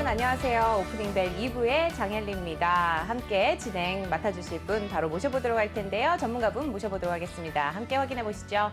안녕하세요. 오프닝벨 2부의 장혜리입니다. 함께 진행 맡아주실 분 바로 모셔보도록 할 텐데요. 전문가분 모셔보도록 하겠습니다. 함께 확인해 보시죠.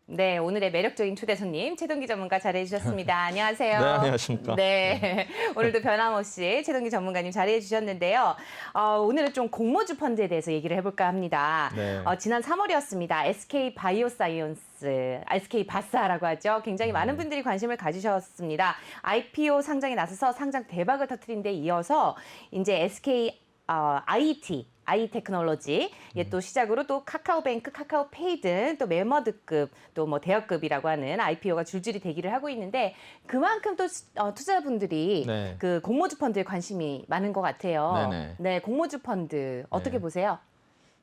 네, 오늘의 매력적인 초대 손님 최동기 전문가 자리해 주셨습니다. 안녕하세요. 네, 안녕하십니까. 네, 오늘도 변함없이 최동기 전문가님 자리해 주셨는데요. 오늘은 좀 공모주 펀드에 대해서 얘기를 해볼까 합니다. 네. 지난 3월이었습니다. SK 바이오사이언스, SK 바사라고 하죠. 굉장히 많은 분들이 관심을 가지셨습니다. IPO 상장에 나서서 상장 대박을 터뜨린 데 이어서 이제 SK I 테크놀로지, 또 시작으로 또 카카오뱅크, 카카오페이 등 또 메머드급, 또 뭐 대여급이라고 하는 IPO가 줄줄이 대기를 하고 있는데 그만큼 또 투자자분들이 네. 그 공모주 펀드에 관심이 많은 것 같아요. 네네. 네, 공모주 펀드 어떻게 네. 보세요?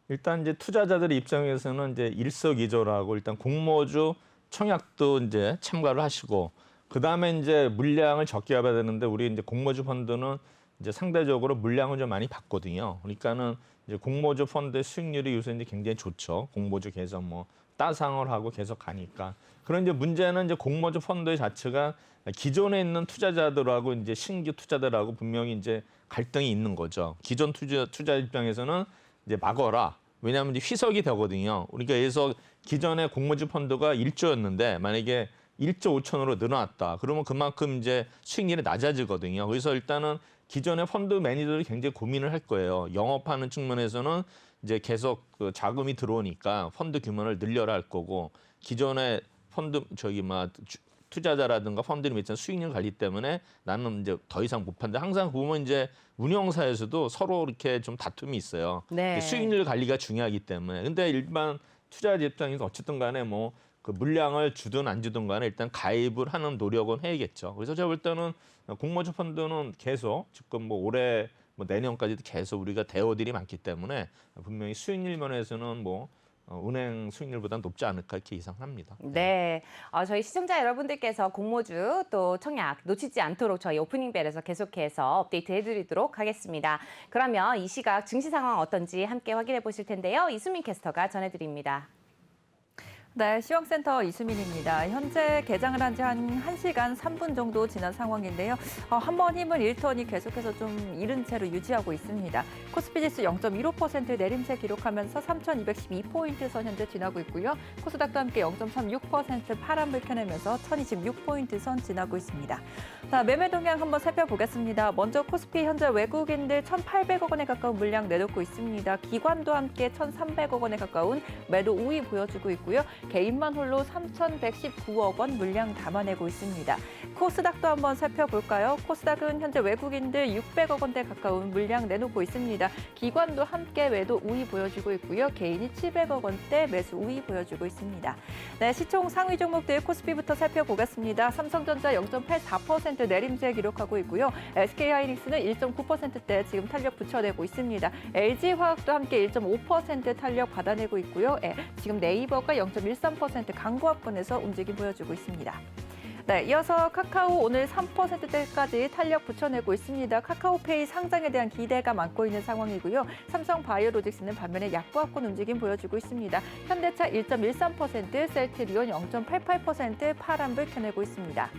일단 이제 투자자들의 입장에서는 이제 일석이조라고 일단 공모주 청약도 이제 참가를 하시고 그 다음에 이제 물량을 적게 잡아야 되는데 우리 이제 공모주 펀드는 이제 상대적으로 물량을 좀 많이 받거든요. 그러니까는 이제 공모주 펀드의 수익률이 요새 이제 굉장히 좋죠. 공모주 계속 뭐 따상을 하고 계속 가니까. 그런 이제 문제는 이제 공모주 펀드 자체가 기존에 있는 투자자들하고 이제 신규 투자들하고 분명히 이제 갈등이 있는 거죠. 기존 투자 입장에서는 이제 막어라. 왜냐하면 이제 희석이 되거든요. 그러니까 여기서 기존의 공모주 펀드가 1조였는데 만약에 1조 5천으로 늘어났다. 그러면 그만큼 이제 수익률이 낮아지거든요. 그래서 일단은 기존의 펀드 매니저들이 굉장히 고민을 할 거예요. 영업하는 측면에서는 이제 계속 그 자금이 들어오니까 펀드 규모를 늘려라 할 거고 기존의 펀드 투자자라든가 펀드들이 있잖아요. 수익률 관리 때문에 나는 이제 더 이상 못 판다. 항상 보면 이제 운영사에서도 서로 이렇게 좀 다툼이 있어요. 네. 수익률 관리가 중요하기 때문에. 근데 일반 투자자 입장에서 어쨌든 간에 뭐 그 물량을 주든 안 주든 간에 일단 가입을 하는 노력은 해야겠죠. 그래서 제가 볼 때는 공모주 펀드는 계속 지금 뭐 올해 뭐 내년까지도 계속 우리가 대호들이 많기 때문에 분명히 수익률 면에서는 뭐 은행 수익률보다 높지 않을까 이렇게 예상합니다. 네, 저희 시청자 여러분들께서 공모주 또 청약 놓치지 않도록 저희 오프닝벨에서 계속해서 업데이트 해드리도록 하겠습니다. 그러면 이 시각 증시 상황 어떤지 함께 확인해 보실 텐데요. 이수민 캐스터가 전해드립니다. 네, 시황센터 이수민입니다. 현재 개장을 한 지 한 1시간 3분 정도 지난 상황인데요. 한번 힘을 잃더니 계속해서 좀 잃은 채로 유지하고 있습니다. 코스피 지수 0.15% 내림세 기록하면서 3,212포인트 선 현재 지나고 있고요. 코스닥도 함께 0.36% 파란불 켜내면서 1,026포인트 선 지나고 있습니다. 자, 매매 동향 한번 살펴보겠습니다. 먼저 코스피 현재 외국인들 1,800억 원에 가까운 물량 내놓고 있습니다. 기관도 함께 1,300억 원에 가까운 매도 우위 보여주고 있고요. 개인만 홀로 3,119억 원 물량 담아내고 있습니다. 코스닥도 한번 살펴볼까요? 코스닥은 현재 외국인들 600억 원대 가까운 물량 내놓고 있습니다. 기관도 함께 매도 우위 보여주고 있고요. 개인이 700억 원대 매수 우위 보여주고 있습니다. 네, 시총 상위 종목들 코스피부터 살펴보겠습니다. 삼성전자 0.84% 내림세 기록하고 있고요. SK하이닉스는 1.9%대 지금 탄력 붙여내고 있습니다. LG화학도 함께 1.5% 탄력 받아내고 있고요. 지금 네이버가 0.13% 강보합권에서 움직임 보여주고 있습니다. 네, 이어서 카카오 오늘 3%대까지 탄력 붙여내고 있습니다. 카카오페이 상장에 대한 기대가 많고 있는 상황이고요. 삼성바이오로직스는 반면에 약보합권 움직임 보여주고 있습니다. 현대차 1.13%, 셀트리온 0.88% 파란불 켜내고 있습니다.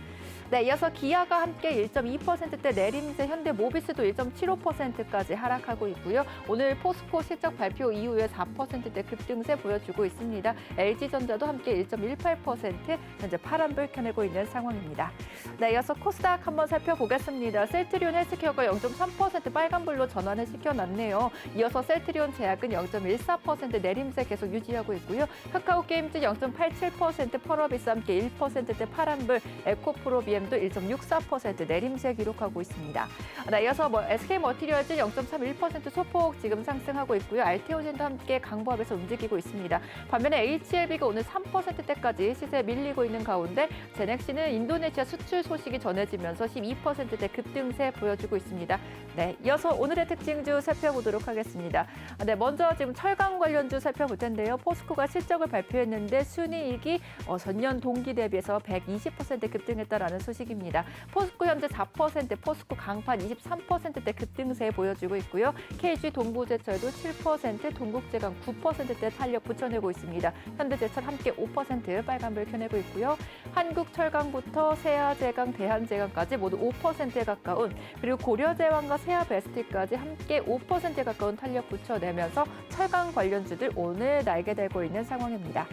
네, 이어서 기아가 함께 1.2%대 내림세, 현대모비스도 1.75%까지 하락하고 있고요. 오늘 포스코 실적 발표 이후에 4%대 급등세 보여주고 있습니다. LG전자도 함께 1.18%, 현재 파란불 켜내고 있는 상황입니다. 네, 이어서 코스닥 한번 살펴보겠습니다. 셀트리온 헬스케어가 0.3% 빨간불로 전환을 시켜놨네요. 이어서 셀트리온 제약은 0.14% 내림세 계속 유지하고 있고요. 카카오게임즈 0.87%, 펄어비스 함께 1%대 파란불, 에코프로비엠도 1.64% 내림세 기록하고 있습니다. 네, 이어서 SK머티리얼즈 0.31% 소폭 지금 상승하고 있고요. 알테오젠도 함께 강보합에서 움직이고 있습니다. 반면에 HLB가 오늘 3%대까지 시세 밀리고 있는 가운데 제넥시는 인도네시아 수출 소식이 전해지면서 12%대 급등세 보여주고 있습니다. 네, 이어서 오늘의 특징주 살펴보도록 하겠습니다. 네, 먼저 지금 철강 관련주 살펴볼 텐데요. 포스코가 실적을 발표했는데 순이익이 전년 동기 대비해서 120% 급등했다라는 소식입니다. 포스코 현재 4%, 포스코 강판 23%대 급등세 보여주고 있고요. KG 동부제철도 7%, 동국제강 9%대 탄력 붙여내고 있습니다. 현대제철 함께 5% 빨간불 켜내고 있고요. 한국철강부터 세아제강, 대한제강까지 모두 5%에 가까운, 그리고 고려제왕과 세아베스트까지 함께 5%에 가까운 탄력 붙여내면서 철강 관련주들 오늘 날개 달고 있는 상황입니다.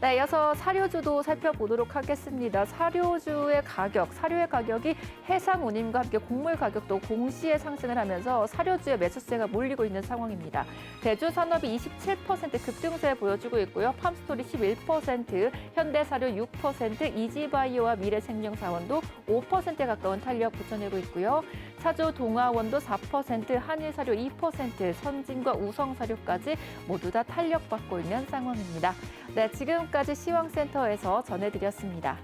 네, 이어서 사료주도 살펴보도록 하겠습니다. 사료주의 가격, 사료의 가격이 해상운임과 함께 곡물 가격도 동시에 상승을 하면서 사료주의 매수세가 몰리고 있는 상황입니다. 대주산업이 27% 급등세 보여주고 있고요. 팜스토리 11%, 현대사료 6%, 이지바이오와 미래생명사원도 5%에 가까운 탄력 붙여내고 있고요. 사주 동아원도 4%, 한일사료 2%, 선진과 우성사료까지 모두 다 탄력받고 있는 상황입니다. 네, 지금까지 시황센터에서 전해드렸습니다.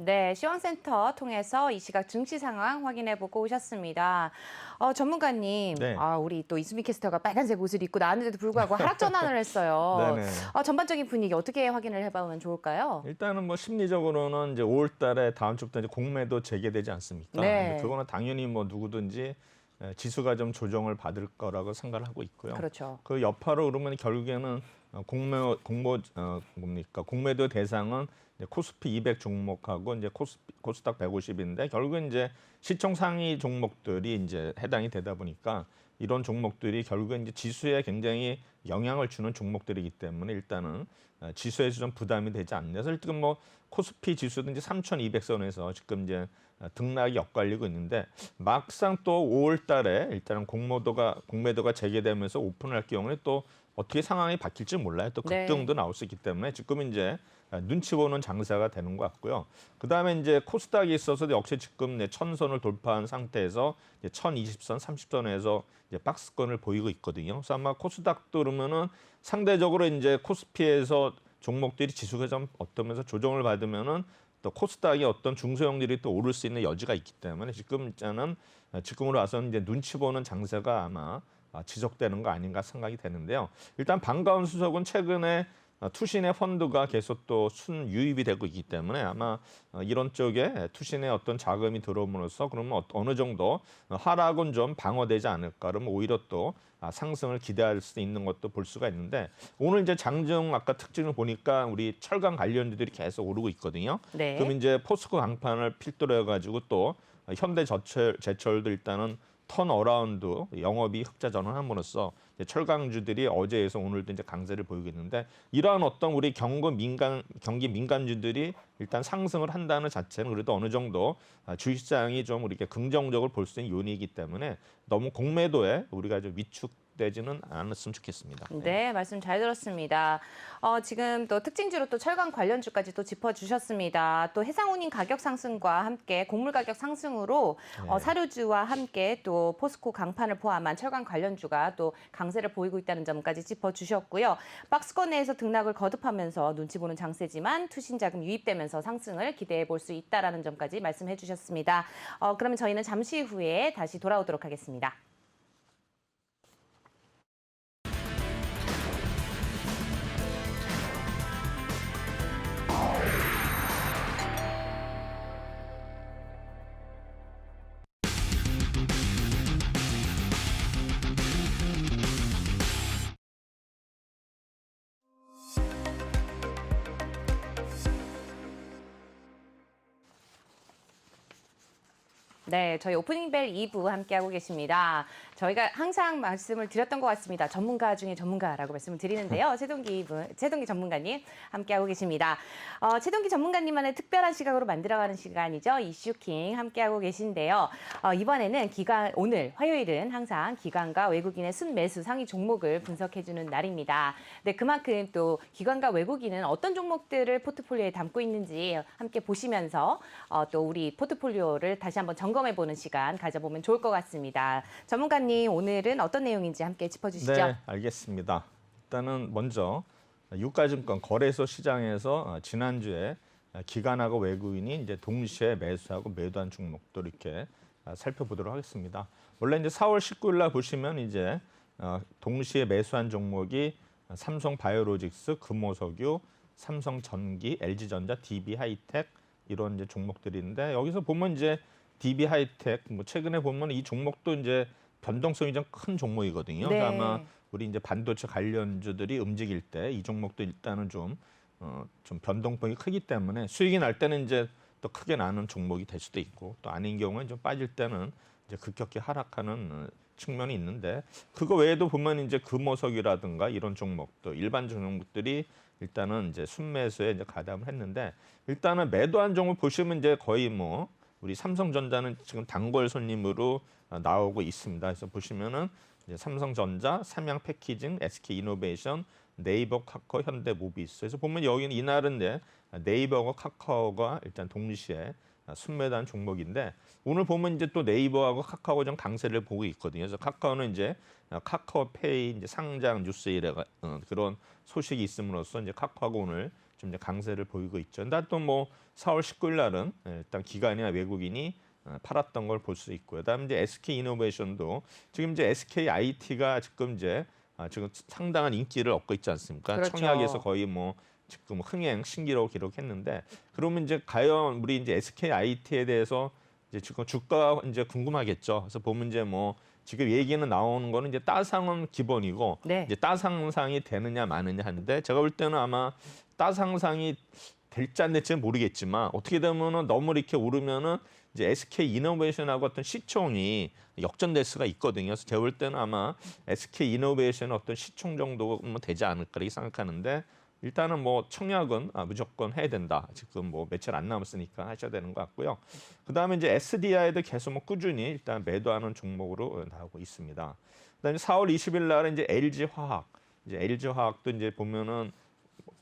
네, 시황센터 통해서 이 시각 증시 상황 확인해보고 오셨습니다. 전문가님, 네. 우리 또 이수미 캐스터가 빨간색 옷을 입고 나왔는데도 불구하고 하락 전환을 했어요. 네네. 전반적인 분위기 어떻게 확인을 해보면 좋을까요? 일단은 뭐 심리적으로는 이제 5월달에 다음 주부터 이제 공매도 재개되지 않습니까? 네. 근데 그거는 당연히 뭐 누구든지 지수가 좀 조정을 받을 거라고 생각을 하고 있고요. 그렇죠. 그 여파로 그러면 결국에는 공매도 대상은 이제 코스피 200 종목하고 이제 코스닥 150인데 결국은 이제 시총 상위 종목들이 이제 해당이 되다 보니까 이런 종목들이 결국은 이제 지수에 굉장히 영향을 주는 종목들이기 때문에 일단은 지수에서 좀 부담이 되지 않나서 일단 뭐 코스피 지수도 이제 3,200선에서 지금 이제 등락이 엇갈리고 있는데 막상 또 5월달에 일단은 공매도가 재개되면서 오픈할 경우에 또 어떻게 상황이 바뀔지 몰라요. 또 급등도 나올 수 있기 때문에 지금 이제 눈치 보는 장사가 되는 것 같고요. 그다음에 이제 코스닥이 있어서 역시 지금 1,000선을 돌파한 상태에서 1,020선, 30선에서 이제 박스권을 보이고 있거든요. 그래서 아마 코스닥도 그러면은 상대적으로 이제 코스피에서 종목들이 지수가 좀 어떠면서 조정을 받으면은 또 코스닥이 어떤 중소형들이 또 오를 수 있는 여지가 있기 때문에 지금으로 와서는 이제 눈치 보는 장세가 아마 지속되는 거 아닌가 생각이 되는데요. 일단 반가운 수석은 최근에 투신의 펀드가 계속 또 순유입이 되고 있기 때문에 아마 이런 쪽에 투신의 어떤 자금이 들어옴으로써 그러면 어느 정도 하락은 좀 방어되지 않을까. 그러면 오히려 또 상승을 기대할 수 있는 것도 볼 수가 있는데 오늘 이제 장중 아까 특징을 보니까 우리 철강 관련주들이 계속 오르고 있거든요. 네. 그럼 이제 포스코 강판을 필두로 해가지고 또 현대제철도 일단은 턴어라운드 영업이 흑자 전환함으로써 철강주들이 어제에서 오늘도 이제 강세를 보이고 있는데 이러한 어떤 우리 경기 민간주들이 일단 상승을 한다는 자체는 그래도 어느 정도 주식시장이 좀 우리가 긍정적으로 볼 수 있는 요인이기 때문에 너무 공매도에 우리가 좀 위축되지는 않았으면 좋겠습니다. 네, 말씀 잘 들었습니다. 지금 또 특징주로 또 철강 관련주까지 또 짚어주셨습니다. 또 해상운임 가격 상승과 함께 곡물 가격 상승으로 사료주와 함께 또 포스코 강판을 포함한 철강 관련주가 또 강세를 보이고 있다는 점까지 짚어주셨고요. 박스권 내에서 등락을 거듭하면서 눈치 보는 장세지만 투신 자금 유입되면서 상승을 기대해 볼 수 있다라는 점까지 말씀해 주셨습니다. 그러면 저희는 잠시 후에 다시 돌아오도록 하겠습니다. 네, 저희 오프닝 벨 2부 함께하고 계십니다. 저희가 항상 말씀을 드렸던 것 같습니다. 전문가 중에 전문가라고 말씀을 드리는데요. 최동기 전문가님 함께하고 계십니다. 최동기 전문가님만의 특별한 시각으로 만들어가는 시간이죠. 이슈킹 함께하고 계신데요. 이번에는 오늘 화요일은 항상 기관과 외국인의 순매수 상위 종목을 분석해주는 날입니다. 네, 그만큼 또 기관과 외국인은 어떤 종목들을 포트폴리오에 담고 있는지 함께 보시면서 또 우리 포트폴리오를 다시 한번 점검해보는 시간 가져보면 좋을 것 같습니다. 전문가님, 오늘은 어떤 내용인지 함께 짚어주시죠. 네, 알겠습니다. 일단은 먼저 유가증권 거래소 시장에서 지난주에 기관하고 외국인이 이제 동시에 매수하고 매도한 종목도 이렇게 살펴보도록 하겠습니다. 원래 이제 4월 19일 날 보시면 이제 동시에 매수한 종목이 삼성바이오로직스, 금호석유, 삼성전기, LG전자, DB하이텍 이런 이제 종목들인데 여기서 보면 이제 DB하이텍 뭐 최근에 보면 이 종목도 이제 변동성이 좀 큰 종목이거든요. 네. 그래서 아마 우리 이제 반도체 관련주들이 움직일 때 이 종목도 일단은 좀 변동폭이 크기 때문에 수익이 날 때는 이제 또 크게 나는 종목이 될 수도 있고 또 아닌 경우는 좀 빠질 때는 이제 급격히 하락하는 측면이 있는데 그거 외에도 보면 이제 금호석이라든가 이런 종목도 일반 종목들이 일단은 이제 순매수에 이제 가담을 했는데 일단은 매도한 종목 보시면 이제 거의 뭐 우리 삼성전자는 지금 단골 손님으로 나오고 있습니다. 그래서 보시면은 이제 삼성전자, 삼양패키징, SK이노베이션, 네이버, 카카오, 현대모비스. 그래서 보면 여기는 이날은 네이버와 카카오가 일단 동시에 순매도한 종목인데 오늘 보면 이제 또 네이버하고 카카오가 좀 강세를 보고 있거든요. 그래서 카카오는 이제 카카오페이 이제 상장 뉴스일에 그런 소식이 있음으로써 이제 카카오가 오늘 좀 이제 강세를 보이고 있죠. 근데 또 뭐 4월 19일 날은 일단 기관이나 외국인이 팔았던 걸 볼 수 있고요. 그다음에 이제 SK이노베이션도 지금 이제 SKIT가 지금 상당한 인기를 얻고 있지 않습니까? 그렇죠. 청약에서 거의 뭐 지금 흥행 신기록 기록했는데 그러면 이제 과연 우리 이제 SKIT에 대해서 이제 지금 주가가 이제 궁금하겠죠. 그래서 보면 이제 뭐 지금 얘기는 나오는 거는 이제 따상은 기본이고 네. 이제 따상상이 되느냐 마느냐 하는데 제가 볼 때는 아마 따상상이 될지 안 될지는 모르겠지만 어떻게 되면은 너무 이렇게 오르면은 이제 SK이노베이션하고 어떤 시총이 역전될 수가 있거든요. 그래서 제가 볼 때는 아마 SK이노베이션 어떤 시총 정도면 되지 않을까 이렇게 생각하는데 일단은 뭐 청약은 무조건 해야 된다. 지금 뭐 며칠 안 남았으니까 하셔야 되는 것 같고요. 그다음에 이제 SDI도 계속 뭐 꾸준히 일단 매도하는 종목으로 나오고 있습니다. 그다음에 4월 20일 날은 이제 LG화학도 이제 보면은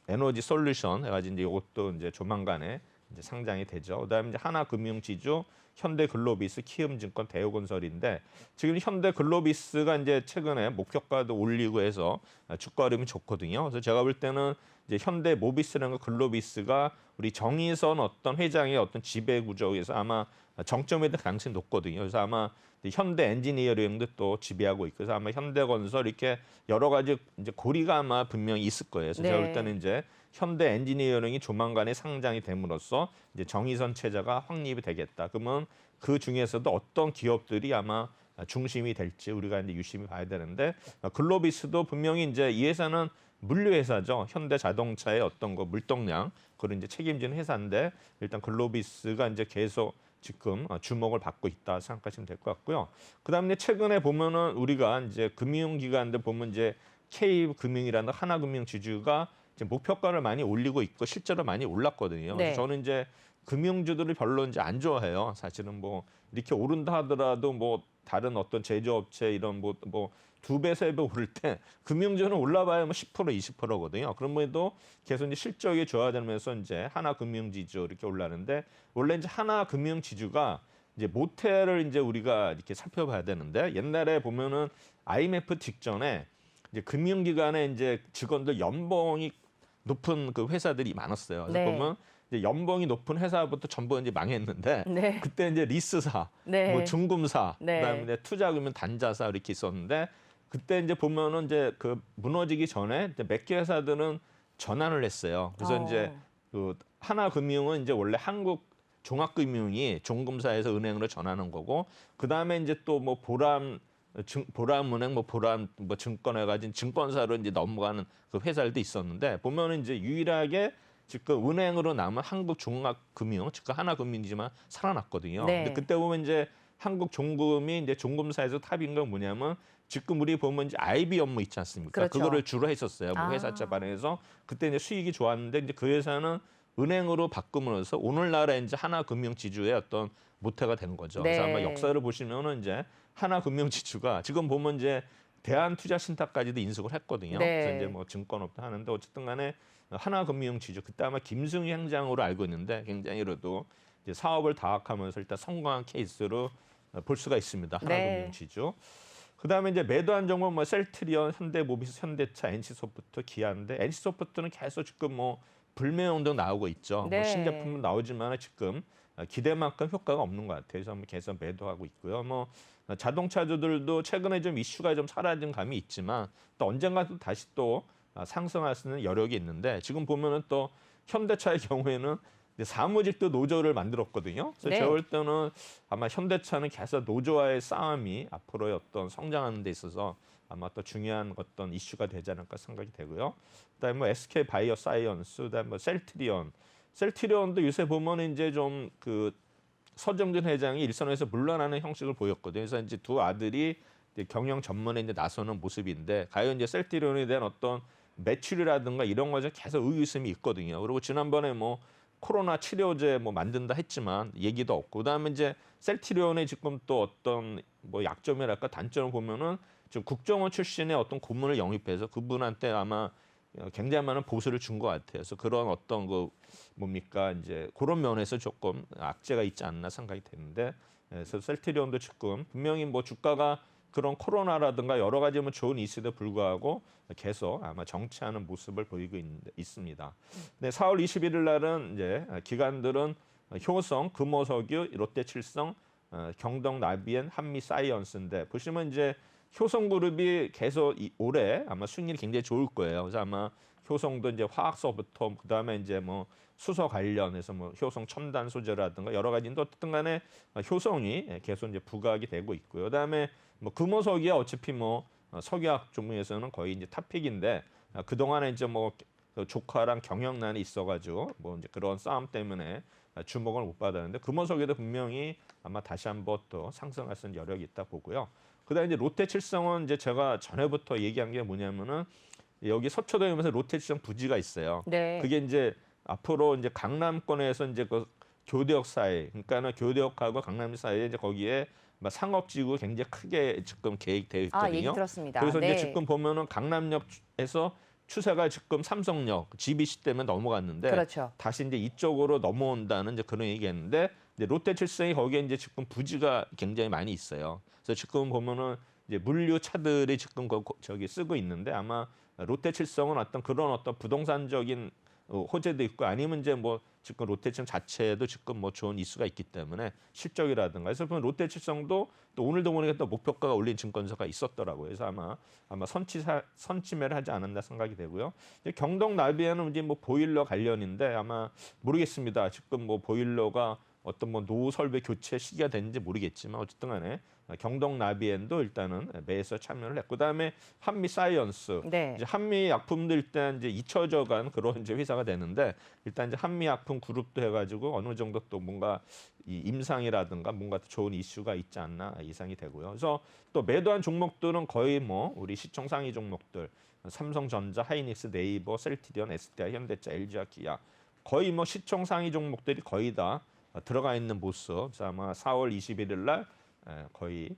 에너지 솔루션 해가지고 이제 이것도 이제 조만간에 이제 상장이 되죠. 그다음에 이제 하나금융지주, 현대글로비스, 키움증권, 대우건설인데 지금 현대글로비스가 이제 최근에 목표가도 올리고 해서 주가 흐름이 좋거든요. 그래서 제가 볼 때는 이제 현대모비스라는 글로비스가 우리 정의선 어떤 회장의 어떤 지배 구조에서 아마 정점에 대한 가능성이 높거든요. 그래서 아마 현대 엔지니어링도 또 지배하고 있고 그래서 아마 현대건설 이렇게 여러 가지 이제 고리가 아마 분명히 있을 거예요. 그래서 제가 볼 때는 이제 현대 엔지니어링이 조만간에 상장이 됨으로써 이제 정의선 체제가 확립이 되겠다. 그러면 그 중에서도 어떤 기업들이 아마 중심이 될지 우리가 이제 유심히 봐야 되는데 글로비스도 분명히 이제 이 회사는 물류 회사죠. 현대 자동차의 어떤 거 물동량 그런 이제 책임지는 회사인데 일단 글로비스가 이제 계속 지금 주목을 받고 있다 생각하시면 될 것 같고요. 그다음에 최근에 보면은 우리가 이제 금융기관들 보면 이제 K금융이라는 하나금융 지주가 이제 목표가를 많이 올리고 있고 실제로 많이 올랐거든요. 네. 그래서 저는 이제 금융주들을 별로 이제 안 좋아해요. 사실은 뭐 이렇게 오른다 하더라도 뭐 다른 어떤 제조업체 이런 뭐 2배, 3배 오를 때 금융주는 올라봐야 뭐 10%, 20%거든요. 그럼에도 계속 이제 실적이 좋아지면서 이제 하나금융지주 이렇게 올라는데 원래 이제 하나금융지주가 이제 모텔을 이제 우리가 이렇게 살펴봐야 되는데 옛날에 보면은 IMF 직전에 이제 금융기관의 이제 직원들 연봉이 높은 그 회사들이 많았어요. 그래서 네. 보면 이제 연봉이 높은 회사부터 전부 이제 망했는데 네. 그때 이제 리스사, 네. 뭐 중금사, 네. 그다음에 이제 투자금융 단자사 이렇게 있었는데 그때 이제 보면은 이제 그 무너지기 전에 몇 개 회사들은 전환을 했어요. 그래서 이제 그 하나금융은 이제 원래 한국 종합금융이 종금사에서 은행으로 전하는 거고 그 다음에 이제 또 뭐 보람은행, 보람 증권 해가지고 증권사로 이제 넘어가는 그 회사들도 있었는데 보면은 이제 유일하게 지금 은행으로 남은 한국종합금융, 지금 하나금융이지만 살아났거든요. 네. 근데 그때 보면 이제 한국종금이 이제 종금사에서 탑인 건 뭐냐면 지금 우리 보면 이제 IB 업무 있지 않습니까? 그렇죠. 그거를 주로 했었어요. 뭐 아. 회사차 발행해서 그때 이제 수익이 좋았는데 이제 그 회사는 은행으로 바꿈으로써 오늘날의 이제 하나금융지주의 어떤 모태가 된 거죠. 네. 그래서 아마 역사를 보시면은 이제 하나금융지주가 지금 보면 이제 대한투자신탁까지도 인수를 했거든요. 네. 그래서 이제 뭐 증권업도 하는데 어쨌든간에 하나금융지주 그때 아마 김승희 행장으로 알고 있는데 굉장히 그래도 이제 사업을 다각하면서 일단 성공한 케이스로 볼 수가 있습니다. 네. 하나금융지주. 그다음에 이제 매도한 종목 뭐 셀트리온, 현대모비스, 현대차, NC소프트, 기아인데 NC소프트는 계속 지금 뭐 불매운동 나오고 있죠. 네. 뭐 신제품은 나오지만 지금 기대만큼 효과가 없는 것 같아요. 그래서 한번 계속 매도하고 있고요. 뭐 자동차주들도 최근에 좀 이슈가 좀 사라진 감이 있지만 또 언젠가 또 다시 또 상승할 수 있는 여력이 있는데 지금 보면은 또 현대차의 경우에는 이제 사무직도 노조를 만들었거든요. 그래서 네. 제가 볼 때는 아마 현대차는 계속 노조와의 싸움이 앞으로의 어떤 성장하는 데 있어서 아마 또 중요한 어떤 이슈가 되지 않을까 생각이 되고요. 그다음에 뭐 SK 바이오사이언스, 그다음에 뭐 셀트리온도 요새 보면 이제 좀 그 서정진 회장이 일선에서 물러나는 형식을 보였거든요. 그래서 이제 두 아들이 이제 경영 전문에 이제 나서는 모습인데 과연 이제 셀트리온에 대한 어떤 매출이라든가 이런 것에 계속 의구심이 있거든요. 그리고 지난번에 뭐 코로나 치료제 뭐 만든다 했지만 얘기도 없고 그다음에 이제 셀트리온의 지금 또 어떤 뭐 약점이랄까 단점을 보면은 지금 국정원 출신의 어떤 고문을 영입해서 그분한테 아마 굉장히 많은 보수를 준 것 같아요. 그래서 그런 어떤 그 뭡니까 이제 그런 면에서 조금 악재가 있지 않나 생각이 되는데 그래서 셀트리온도 지금 분명히 뭐 주가가 그런 코로나라든가 여러 가지 뭐 좋은 이슈에도 불구하고 계속 아마 정체하는 모습을 보이고 있습니다. 네, 4월 21일 날은 이제 기관들은 효성, 금호석유, 롯데칠성, 경동나비엔, 한미사이언스인데 보시면 이제 효성그룹이 계속 올해 아마 수익률이 굉장히 좋을 거예요. 그래서 아마 효성도 이제 화학서부터 그다음에 이제 뭐 수소 관련해서 뭐 효성 첨단 소재라든가 여러 가지인데 어쨌든 간에 효성이 계속 이제 부각이 되고 있고요. 그다음에 뭐 금호석이야 어차피 뭐 석유학 종목에서는 거의 이제 탑픽인데 그동안에 이제 뭐 조카랑 경영난이 있어가지고 뭐 이제 그런 싸움 때문에 주목을 못 받았는데 금호석에도 분명히 아마 다시 한번 또 상승할 수 있는 여력이 있다 보고요. 그다음에 이제 롯데칠성은 이제 제가 전에부터 얘기한 게 뭐냐면은 여기 서초동에 오면서 롯데칠성 부지가 있어요. 네. 그게 이제 앞으로 이제 강남권에서 이제 그 교대역 사이, 그러니까는 교대역하고 강남 사이에 이제 거기에 상업지구 굉장히 크게 지금 계획되어 있거든요. 얘기 들었습니다. 그래서 네. 이제 지금 보면은 강남역에서 추세가 지금 삼성역, GBC 때문에 넘어갔는데 그렇죠. 다시 이제 이쪽으로 넘어온다는 이제 그런 얘기했는데 이제 롯데칠성이 거기에 이제 지금 부지가 굉장히 많이 있어요. 그래서 지금 보면은 이제 물류 차들이 지금 저기 쓰고 있는데 아마 롯데칠성은 어떤 그런 어떤 부동산적인 호재도 있고 아니면 이제 뭐 지금 롯데칠성 자체도 지금 뭐 좋은 이슈가 있기 때문에 실적이라든가 그래서 보면 롯데칠성도 또 오늘도 보니까 또 목표가가 올린 증권사가 있었더라고요. 그래서 아마 선침해를 하지 않았나 생각이 되고요. 이제 경동나비에는 이제 뭐 보일러 관련인데 아마 모르겠습니다. 지금 뭐 보일러가 어떤 뭐 노후 설비 교체 시기가 됐는지 모르겠지만 어쨌든 간에 경동나비엔도 일단은 매수에 참여를 했고 그다음에 한미사이언스 네. 이제 한미약품도 일단 이제 잊혀져간 그런 이제 회사가 되는데 일단 이제 한미약품 그룹도 해가지고 어느 정도 또 뭔가 이 임상이라든가 뭔가 좋은 이슈가 있지 않나 예상이 되고요. 그래서 또 매도한 종목들은 거의 뭐 우리 시총 상위 종목들 삼성전자, 하이닉스, 네이버, 셀트리온, SDI, 현대차, LG와 기아 거의 뭐 시총 상위 종목들이 거의 다 들어가 있는 모습. 그래서 아마 4월 21일 날 거의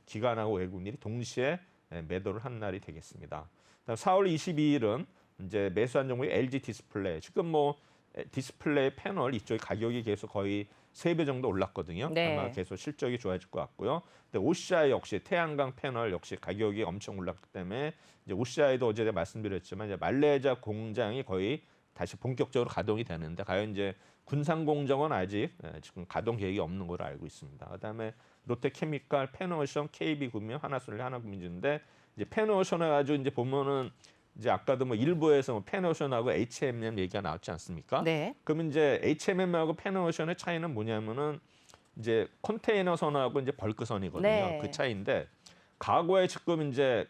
기관하고 외국인들이 동시에 매도를 한 날이 되겠습니다. 그다음 4월 22일은 이제 매수한 종목이 LG 디스플레이. 지금 뭐 디스플레이 패널 이쪽의 가격이 계속 거의 3배 정도 올랐거든요. 네. 아마 계속 실적이 좋아질 것 같고요. 근데 OCI 역시 태양광 패널 역시 가격이 엄청 올랐기 때문에 이제 OCI도 어제 말씀드렸지만 이제 말레이시아 공장이 거의 다시 본격적으로 가동이 되는데 과연 이제 군산 공정은 아직 지금 가동 계획이 없는 걸로 알고 있습니다. 그다음에 롯데케미칼, 페노오션, KB금융, 하나솔리, 하나금융인데 이제 페노오션 해가지고 이제 보면은 이제 아까도 뭐 일부에서 뭐 페노오션하고 H&M 얘기가 나왔지 않습니까? 네. 그러면 이제 H&M하고 페노오션의 차이는 뭐냐면은 이제 컨테이너선하고 이제 벌크선이거든요. 네. 그 차이인데 과거에 지금 이제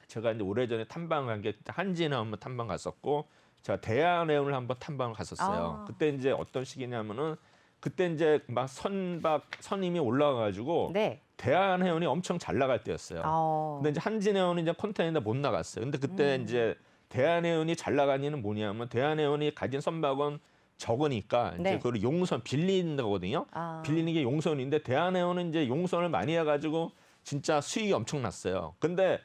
제가 이제 오래전에 탐방 간 게 한진에 한번 탐방 갔었고 제가 대한해운을 한번 탐방을 갔었어요. 아. 그때 이제 어떤 시기냐면은 그때 이제 막 선임이 올라가가지고 네. 대한해운이 엄청 잘 나갈 때였어요. 근데 이제 한진해운이 이제 컨테이너 못 나갔어요. 근데 그때 이제 대한해운이 잘 나간 이유는 뭐냐면 대한해운이 가진 선박은 적으니까 이제 네. 그걸 용선 빌리는 거거든요. 아. 빌리는 게 용선인데 대한해운은 이제 용선을 많이 해가지고 진짜 수익이 엄청났어요. 근데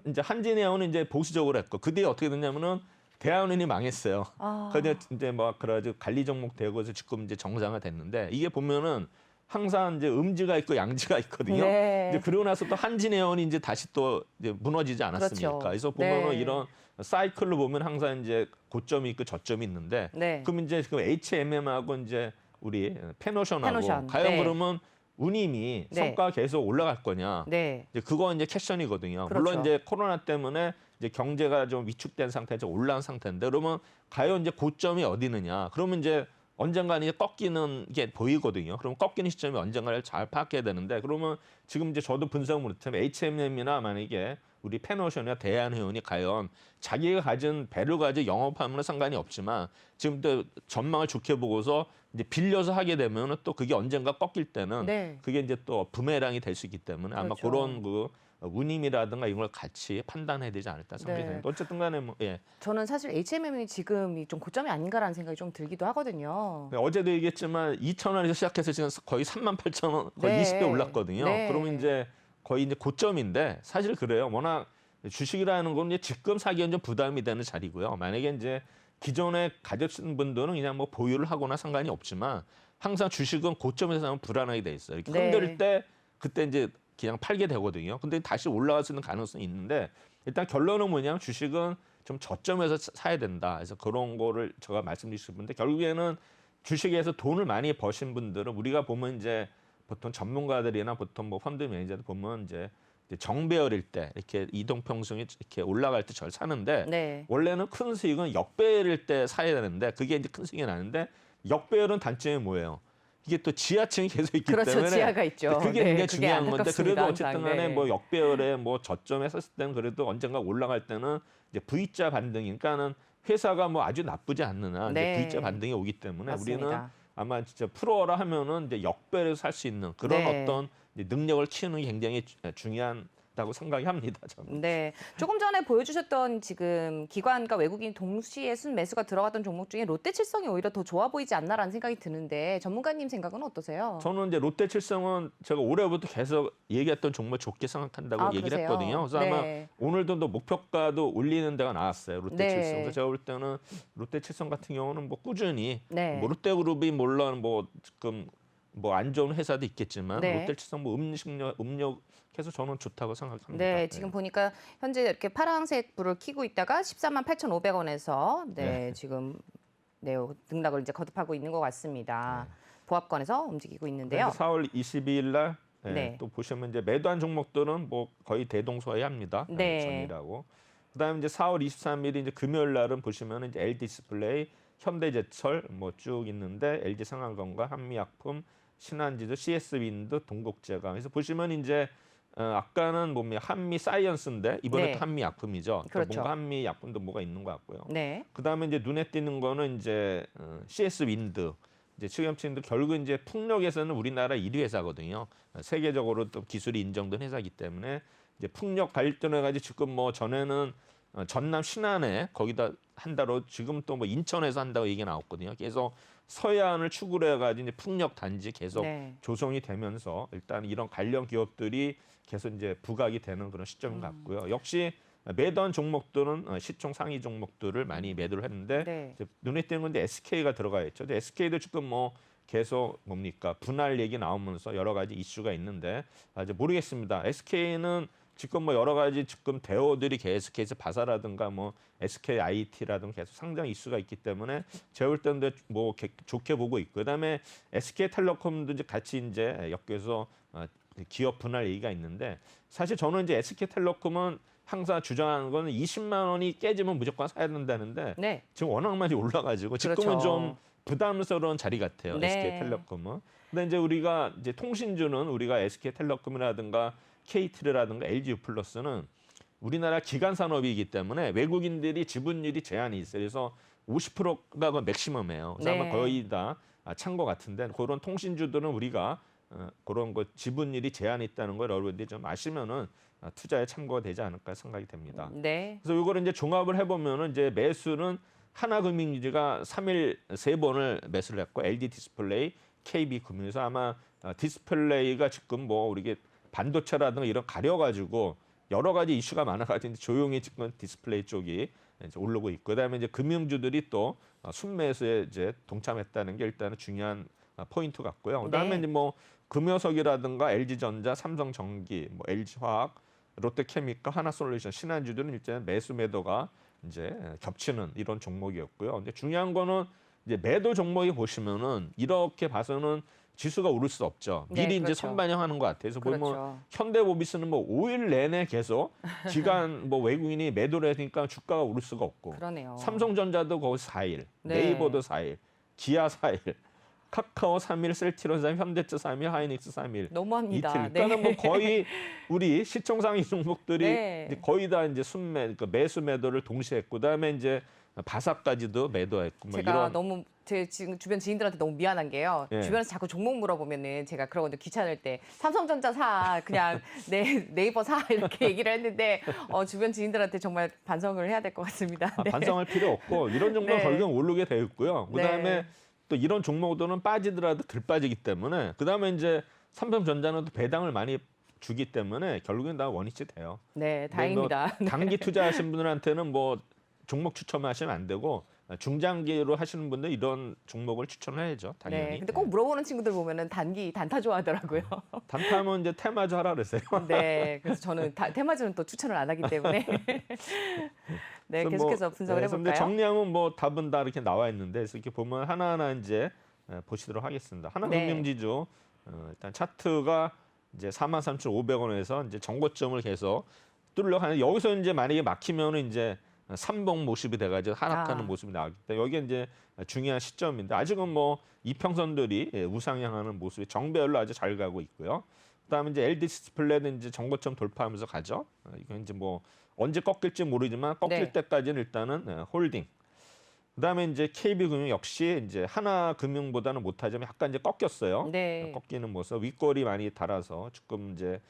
이제 한진해운은 이제 보수적으로 했고 그 뒤에 어떻게 됐냐면은 대한해운이 망했어요. 아. 그래서 이제 막 그래가지고 관리 종목 되고 해서 지금 이제 정상화 됐는데 이게 보면은 항상 이제 음지가 있고 양지가 있거든요. 네. 이제 그러고 나서 또 한진해운이 이제 다시 또 이제 무너지지 않았습니까? 그렇죠. 그래서 보면은 네. 이런 사이클로 보면 항상 이제 고점이 있고 저점이 있는데 네. 그럼 이제 그 HMM하고 이제 우리 페노션하고 페노션. 과연 네. 그러면 운임이 네. 성과가 계속 올라갈 거냐? 네. 이제 그거 이제 퀘션이거든요. 그렇죠. 물론 이제 코로나 때문에 이제 경제가 좀 위축된 상태에서 올라온 상태인데 그러면 과연 이제 고점이 어디느냐? 그러면 이제 언젠가 이제 꺾이는 게 보이거든요. 그럼 꺾이는 시점이 언젠가를 잘 파악해야 되는데 그러면 지금 이제 저도 분석을 못하면 HMM이나 만약에 우리 페노션이나 대한해운이 과연 자기가 가진 배를 가지고 영업하면 상관이 없지만 지금 또 전망을 좋게 보고서 이제 빌려서 하게 되면 또 그게 언젠가 꺾일 때는 네. 그게 이제 또 부메랑이 될 수 있기 때문에 아마 그렇죠. 그런 그 운임이라든가 이런 걸 같이 판단해야 되지 않을까 생각이 네. 됩니다. 어쨌든 간에 뭐 예. 저는 사실 HMM이 지금이 좀 고점이 아닌가라는 생각이 좀 들기도 하거든요. 어제도 얘기했지만 2,000원에서 시작해서 지금 거의 38,000원 거의 네. 20배 올랐거든요. 네. 그러면 이제 거의 이제 고점인데 사실 그래요. 워낙 주식이라는 건 이제 지금 사기엔 좀 부담이 되는 자리고요. 만약에 이제 기존에 가졌던 분들은 그냥 뭐 보유를 하거나 상관이 없지만 항상 주식은 고점에서 사면 불안하게 돼 있어요. 이렇게 네. 흔들 때 그때 이제 그냥 팔게 되거든요. 근데 다시 올라갈 수 있는 가능성이 있는데 일단 결론은 뭐냐면 주식은 좀 저점에서 사야 된다. 그래서 그런 거를 제가 말씀드리고 싶은데 결국에는 주식에서 돈을 많이 버신 분들은 우리가 보면 이제 보통 전문가들이나 보통 뭐 펀드 매니저들 보면 이제 정배열일 때 이렇게 이동평균이 이렇게 올라갈 때 절 사는데 네. 원래는 큰 수익은 역배열일 때 사야 되는데 그게 이제 큰 수익이 나는데 역배열은 단점이 뭐예요? 이게 또 지하층이 계속 있기 그렇죠. 때문에 지하가 있죠. 그게 네, 굉장히 그게 중요한 건데 안타깝습니다, 그래도 어쨌든 항상. 간에 네. 뭐 역배열에 뭐 저점에 섰을 때는 그래도 언젠가 올라갈 때는 이제 V자 반등이니까는 회사가 뭐 아주 나쁘지 않느냐 네. 이제 V자 반등이 오기 때문에 맞습니다. 우리는 아마 진짜 프로어라 하면은 이제 역배를 살 수 있는 그런 네. 어떤 이제 능력을 키우는 게 굉장히 중요하다고 생각이 합니다. 저는. 네. 조금 전에 보여주셨던 지금 기관과 외국인 동시에 순매수가 들어갔던 종목 중에 롯데칠성이 오히려 더 좋아 보이지 않나라는 생각이 드는데 전문가님 생각은 어떠세요? 저는 이제 롯데칠성은 제가 올해부터 계속 얘기했던 종목 좋게 생각한다고 아, 얘기를 그러세요? 했거든요. 그래서 아마 네. 오늘도 또 목표가도 올리는 데가 나왔어요. 롯데칠성. 네. 그래서 제가 볼 때는 롯데칠성 같은 경우는 뭐 꾸준히 네. 뭐 롯데그룹이 물론 뭐 지금 뭐 안 좋은 회사도 있겠지만 네. 롯데칠성 뭐 음력해서 저는 좋다고 생각합니다. 네, 지금 보니까 현재 이렇게 파란색 불을 켜고 있다가 148,500원에서 네. 지금 등락을 이제 거듭하고 있는 것 같습니다. 보합권에서 움직이고 있는데요. 4월 22일 날 네. 또 보시면 이제 매도한 종목들은 뭐 거의 대동소이합니다. 네. 전이라고. 그다음에 이제 4월 23일이 이제 금요일 날은 보시면 이제 LD디스플레이, 현대제철 뭐 쭉 있는데 LG 상한건강, 한미약품, 신한지주, CS윈드, 동국제강. 그래서 보시면 이제 아까는 뭐 한미사이언스인데 이번에 네. 또 한미약품이죠. 그러니까 그렇죠. 뭔가 한미약품도 뭐가 있는 것 같고요. 네. 그다음에 이제 눈에 띄는 거는 이제 CS윈드. 이제 측염친도 결국 이제 풍력에서는 우리나라 1위 회사거든요. 세계적으로 또 기술이 인정된 회사이기 때문에 이제 풍력 발전해가지고 지금 뭐 전에는 전남 신안에 거기다 한다로 지금 또 뭐 인천에서 한다고 얘기가 나왔거든요. 계속 서해안을 축으로 해가지고 이제 풍력 단지 계속 네. 조성이 되면서 일단 이런 관련 기업들이 계속 이제 부각이 되는 그런 시점인 것 같고요. 역시 매도한 종목들은 시총 상위 종목들을 많이 매도를 했는데 네. 이제 눈에 띄는 건데 SK가 들어가 있죠. SK도 지금 뭐 계속 뭡니까 분할 얘기 나오면서 여러 가지 이슈가 있는데 이제 모르겠습니다. SK는 지금 뭐 여러 가지 지금 대우들이 계속해서 바사라든가 뭐 SK IT라든가 계속 상장 이슈가 있기 때문에 제가 볼 때는 뭐 좋게 보고 있고 그다음에 SK텔레콤도 이제 같이 이제 엮여서 기업 분할 얘기가 있는데 사실 저는 이제 SK텔레콤은 항상 주장하는 거는 20만 원이 깨지면 무조건 사야 된다는데 네. 지금 워낙 많이 올라가지고 지금은 그렇죠. 좀 부담스러운 자리 같아요. 네. SK텔레콤은. 근데 이제 우리가 이제 통신주는 우리가 SK텔레콤이라든가 KT라든가 LG유플러스는 우리나라 기간 산업이기 때문에 외국인들이 지분율이 제한이 있어요. 그래서 50%가 그 맥시멈이에요. 그래서 네. 아마 거의 다 찬 것 같은데 그런 통신주들은 우리가 그런 거 지분율이 제한이 있다는 걸 여러분들이 좀 아시면은 투자에 참고가 되지 않을까 생각이 됩니다. 네. 그래서 이거를 이제 종합을 해보면은 이제 매수는 하나금융지주가 3일 3번을 매수를 했고 LG 디스플레이, KB금융에서 아마 디스플레이가 지금 뭐 우리 반도체라든가 이런 가려가지고 여러 가지 이슈가 많아가지고 조용히 지금 디스플레이 쪽이 이제 오르고 있고 그다음에 이제 금융주들이 또 순매수에 이제 동참했다는 게 일단은 중요한 포인트 같고요. 그다음에 네. 이제 뭐 금요석이라든가 LG전자, 삼성전기, 뭐 LG화학, 롯데케미칼, 하나솔루션, 신한주들은 일단 매수 매도가 이제 겹치는 이런 종목이었고요. 근데 중요한 거는 이제 매도 종목이 보시면은 이렇게 봐서는 지수가 오를 수 없죠. 네, 미리 이제 그렇죠. 선반영하는 것 같아요. 그래서 보면 그렇죠. 현대모비스는 뭐 5일 내내 계속 기간 뭐 외국인이 매도를 하니까 주가가 오를 수가 없고 그러네요. 삼성전자도 거의 4일, 네. 네이버도 4일, 기아 4일, 카카오 3일, 셀트리온 3일, 현대차 3일, 하이닉스 3일. 너무합니다. 이틀. 그러니까 뭐 거의 우리 시총상위 종목들이 네. 이제 거의 다 이제 그러니까 매수 매도를 동시에 했고 그다음에 이제 바사까지도 매도했고 뭐 제가 이런 너무 제 지금 주변 지인들한테 너무 미안한 게요. 예. 주변에서 자꾸 종목 물어보면은 제가 그러거든요. 귀찮을 때 삼성전자 사, 그냥 네이버 사 이렇게 얘기를 했는데 주변 지인들한테 정말 반성을 해야 될 것 같습니다. 네. 반성할 필요 없고 이런 종목은 네. 결국은 오르게 되어 있고요. 그다음에 네. 또 이런 종목들은 빠지더라도 덜 빠지기 때문에 그다음에 이제 삼성전자는 또 배당을 많이 주기 때문에 결국엔 다 원위치 돼요. 네, 뭐 다행입니다. 단기 투자하신 분들한테는 뭐 종목 추천하시면 안 되고 중장기로 하시는 분들 이런 종목을 추천해야죠. 당연히. 네, 근데 꼭 물어보는 친구들 보면은 단타 좋아하더라고요. 단타면 이제 테마주 하라 그러세요. 네, 그래서 저는 테마주는 또 추천을 안 하기 때문에 네, 그래서 계속해서 분석을 그래서 해볼까요? 정리하면 뭐 답은 다 이렇게 나와 있는데 그래서 이렇게 보면 하나하나 이제 보시도록 하겠습니다. 하나금융지주 일단 차트가 이제 43,500원에서 이제 정고점을 계속 뚫려 가는 여기서 이제 만약에 막히면은 이제 삼봉 모습이 돼가지고 하락하는 모습이 나오기 때문에 여기 이제 중요한 시점인데 아직은 뭐 이평선들이 우상향하는 모습이 정배열로 아주 잘 가고 있고요. 그다음에 이제 LG 디스플레이는 이제 정고점 돌파하면서 가죠. 이건 이제 뭐 언제 꺾일지 모르지만 꺾일 네. 때까지는 일단은 홀딩. 그다음에 이제 KB금융 역시 이제 하나금융보다는 못하지만 약간 이제 꺾였어요. 네. 꺾이는 모습 윗골이 많이 달아서 조금 이제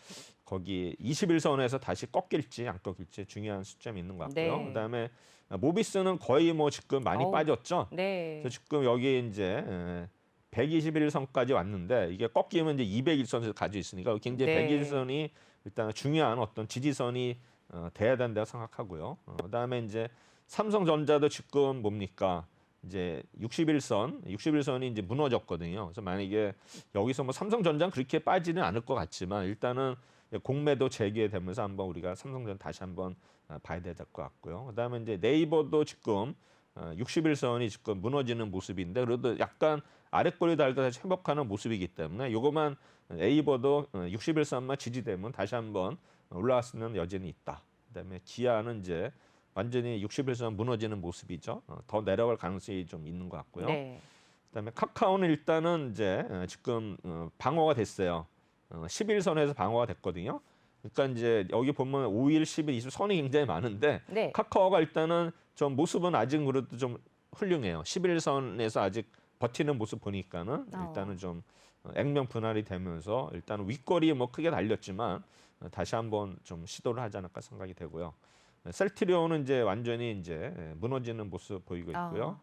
거기 21선에서 다시 꺾일지 안 꺾일지 중요한 시점이 있는 것 같고요. 네. 그다음에 모비스는 거의 뭐 지금 많이 어우, 빠졌죠. 네. 그래서 지금 여기 이제 121선까지 왔는데 이게 꺾이면 이제 201선에서 가지고 있으니까 굉장히 네. 121선이 일단 중요한 어떤 지지선이 돼야 된다고 생각하고요. 그다음에 이제 삼성전자도 지금 뭡니까? 이제 61선이 이제 무너졌거든요. 그래서 만약에 여기서 뭐 삼성전자는 그렇게 빠지는 않을 것 같지만 일단은 공매도 재개되면서 한번 우리가 삼성전자 다시 한번 봐야 될 것 같고요. 그다음에 이제 네이버도 지금 61선이 지금 무너지는 모습인데 그래도 약간 아랫골이 달다 다시 회복하는 모습이기 때문에 요거만 네이버도 61선만 지지되면 다시 한번 올라갈 수 있는 여지는 있다. 그다음에 기아는 이제 완전히 61선 무너지는 모습이죠. 더 내려갈 가능성이 좀 있는 것 같고요. 네. 그다음에 카카오는 일단은 이제 지금 방어가 됐어요. 11선에서 방어가 됐거든요. 그러니까 이제 여기 보면 5일, 10일, 20일 선이 굉장히 많은데 네. 카카오가 일단은 좀 모습은 아직 그래도 좀 훌륭해요. 11선에서 아직 버티는 모습 보니까는 일단은 좀 액면 분할이 되면서 일단은 윗거리 뭐 크게 달렸지만 다시 한번 좀 시도를 하지 않을까 생각이 되고요. 셀트리온은 이제 완전히 이제 무너지는 모습 보이고 있고요.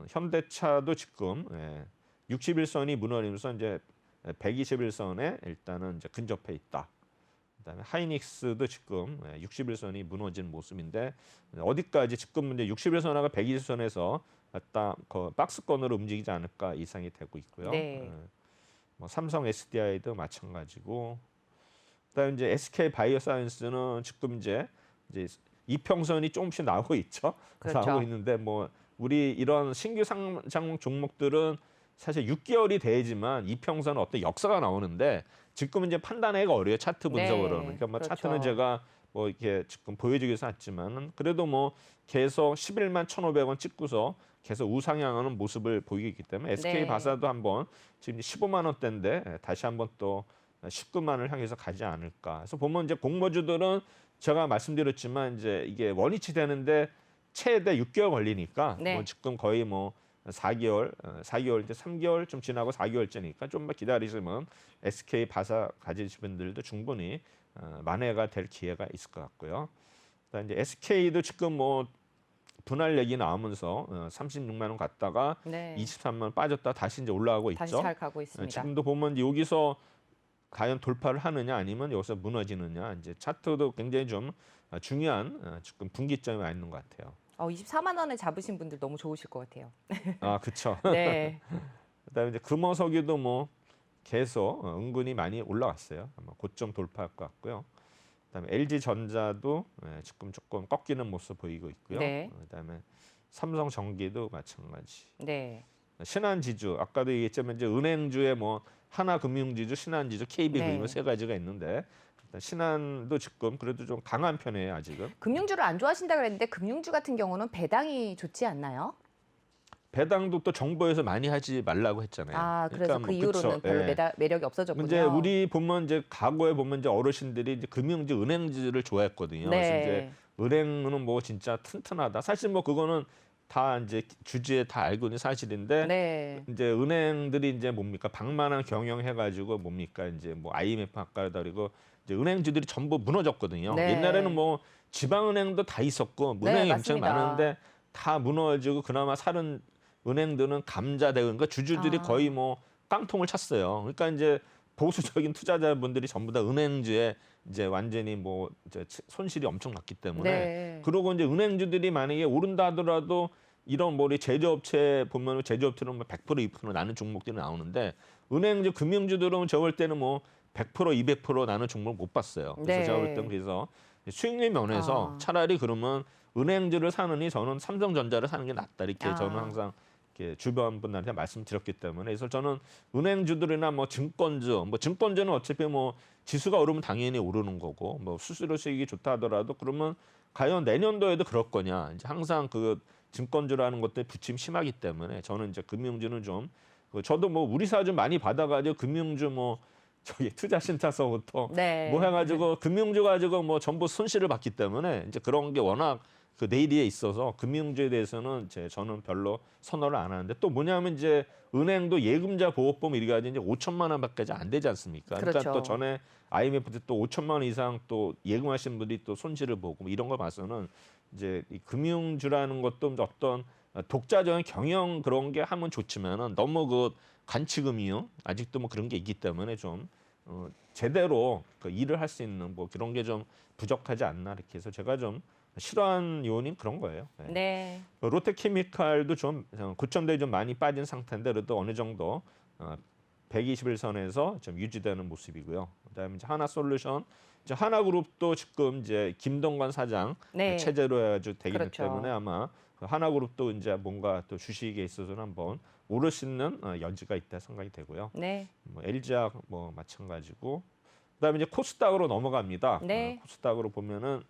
현대차도 지금 61선이 무너지면서 이제 121선에 일단은 이제 근접해 있다. 그다음에 하이닉스도 지금 61선이 무너진 모습인데 어디까지 지금 이제 61선하고 120선에서 갖다 그 박스권으로 움직이지 않을까 이상이 되고 있고요. 네. 뭐 삼성 SDI도 마찬가지고. 그다음에 이제 SK 바이오사이언스는 지금 이제 이평선이 조금씩 나오고 있죠. 그렇죠. 나오고 있는데 뭐 우리 이런 신규 상장 종목들은 사실 6개월이 돼야지만 이평선은 어떤 역사가 나오는데 지금은 이제 판단하기가 어려워요. 차트 분석으로는. 네, 그러니까 뭐 그렇죠. 차트는 제가 뭐 이렇게 지금 보여주기 위해서 했지만 그래도 뭐 계속 11만 1,500원 찍고서 계속 우상향하는 모습을 보이기 때문에 SK 네. 바사도 한번 지금 15만 원대인데 다시 한번 또 19만을 향해서 가지 않을까. 그래서 보면 이제 공모주들은 제가 말씀드렸지만 이제 이게 원위치 되는데 최대 6개월 걸리니까 네. 뭐 지금 거의 뭐 4개월 이제 3개월 좀 지나고 4개월째니까 좀만 기다리시면 SK 바사 가지신 분들도 충분히 만회가 될 기회가 있을 것 같고요. 그다음 이제 SK도 지금 뭐 분할 얘기 나오면서 36만 원 갔다가 네. 23만 원 빠졌다 다시 이제 올라가고 다시 있죠. 잘 가고 있습니다. 지금도 보면 여기서 과연 돌파를 하느냐 아니면 여기서 무너지느냐 이제 차트도 굉장히 좀 중요한 지금 분기점이 와 있는 것 같아요. 24만 원에 잡으신 분들 너무 좋으실 것 같아요. 아, 그렇죠. 네. 그다음에 이제 금호석유도 뭐 계속 은근히 많이 올라왔어요. 아마 고점 돌파할 것 같고요. 그다음에 LG 전자도 지금 조금 꺾이는 모습 보이고 있고요. 네. 그다음에 삼성 전기도 마찬가지. 네. 신한지주 아까도 얘기했지만 이제 은행주에 뭐 하나금융지주, 신한지주, KB금융 네. 세 가지가 있는데 일단 신한도 지금 그래도 좀 강한 편이에요 아직은. 금융주를 안 좋아하신다 그랬는데 금융주 같은 경우는 배당이 좋지 않나요? 배당도 또 정부에서 많이 하지 말라고 했잖아요. 아, 그래서 그러니까 그 뭐 이후로는 그쵸. 별로 예. 매력이 없어졌군요. 이제 우리 보면 이제 과거에 보면 이제 어르신들이 이제 금융주, 은행주를 좋아했거든요. 그래서 이제 네. 은행은 뭐 진짜 튼튼하다. 사실 뭐 그거는 다 이제 주주에 다 알고 있는 사실인데 네. 이제 은행들이 이제 뭡니까 방만한 경영해가지고 뭡니까 이제 뭐 IMF 가까이다리고 이제 은행주들이 전부 무너졌거든요. 네. 옛날에는 뭐 지방은행도 다 있었고 네, 은행이 엄청 맞습니다. 많은데 다 무너지고 그나마 살은 은행들은 감자되고 그러니까 주주들이 아. 거의 뭐 깡통을 찼어요. 그러니까 이제 보수적인 투자자분들이 전부 다 은행주에 이제 완전히 뭐 이제 손실이 엄청 났기 때문에 네. 그러고 이제 은행주들이 만약에 오른다 하더라도 이런 뭐 우리 제조업체 보면 제조업체는 뭐 100% 2% 나는 종목들이 나오는데 은행주 금융주들은 저 볼 때는 뭐 100% 200% 나는 종목 못 봤어요. 그래서 네. 제가 볼 때는 그래서 수익률 면에서 차라리 그러면 은행주를 사느니 저는 삼성전자를 사는 게 낫다 이렇게 저는 항상 이렇게 주변 분들한테 말씀드렸기 때문에 그래서 저는 은행주들이나 뭐 증권주는 어차피 뭐 지수가 오르면 당연히 오르는 거고 뭐 수수료 수익이 좋다 하더라도 그러면 과연 내년도에도 그럴 거냐 이제 항상 그 증권주라는 것들이 부침 심하기 때문에 저는 이제 금융주는 좀 저도 뭐 우리 사 좀 많이 받아가지고 금융주 뭐 저기 투자신탁서부터 네. 뭐 해가지고 금융주 가지고 뭐 전부 손실을 봤기 때문에 이제 그런 게 워낙 그 내리에 있어서 금융주에 대해서는 저는 별로 선호를 안 하는데 또 뭐냐면 이제 은행도 예금자 보호법 이렇게 가지고 이제 5천만 원밖에 안 되지 않습니까? 그러니까 그렇죠. 또 전에 IMF 때 또 5천만 원 이상 또 예금하신 분들이 또 손실을 보고 뭐 이런 걸 봐서는 이제 이 금융주라는 것도 어떤 독자적인 경영 그런 게 하면 좋지만은 너무 그 관치금융 아직도 뭐 그런 게 있기 때문에 좀 제대로 그 일을 할 수 있는 뭐 그런 게 좀 부족하지 않나 이렇게 해서 제가 좀 싫어하는 요인이 그런 거예요. 네. 네. 롯데케미칼도 좀 고점대에 좀 많이 빠진 상태인데 그래도 어느 정도 121선에서 좀 유지되는 모습이고요. 그다음에 이제 하나솔루션, 이제 하나그룹도 지금 이제 김동관 사장 네. 체제로 해가지고 되기 그렇죠. 때문에 아마 하나그룹도 이제 뭔가 또 주식에 있어서는 한번 오를 수 있는 여지가 있다 생각이 되고요. 네. 뭐 LG학 뭐 마찬가지고 그다음에 이제 코스닥으로 넘어갑니다. 네. 코스닥으로 보면은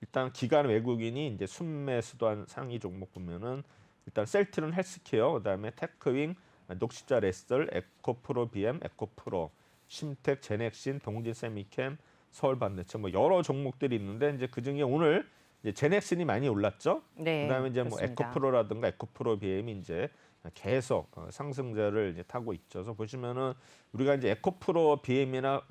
일단 기관 외국인이 이제 순매 수도한 상위 종목 보면은 일단 셀트론 헬스케어, 그다음에 테크윙, 녹십자 레설, 에코프로 BM, 에코프로, 심텍, 제넥신, 동진세미캠, 서울반도체 뭐 여러 종목들이 있는데 이제 그 중에 오늘 이제 제넥신이 많이 올랐죠. 네. 그다음에 이제 뭐 그렇습니다. 에코프로라든가 에코프로 BM이 이제 계속 상승세를 이제 타고 있죠. 그래서 보시면은 우리가 이제 에코프로 BM이나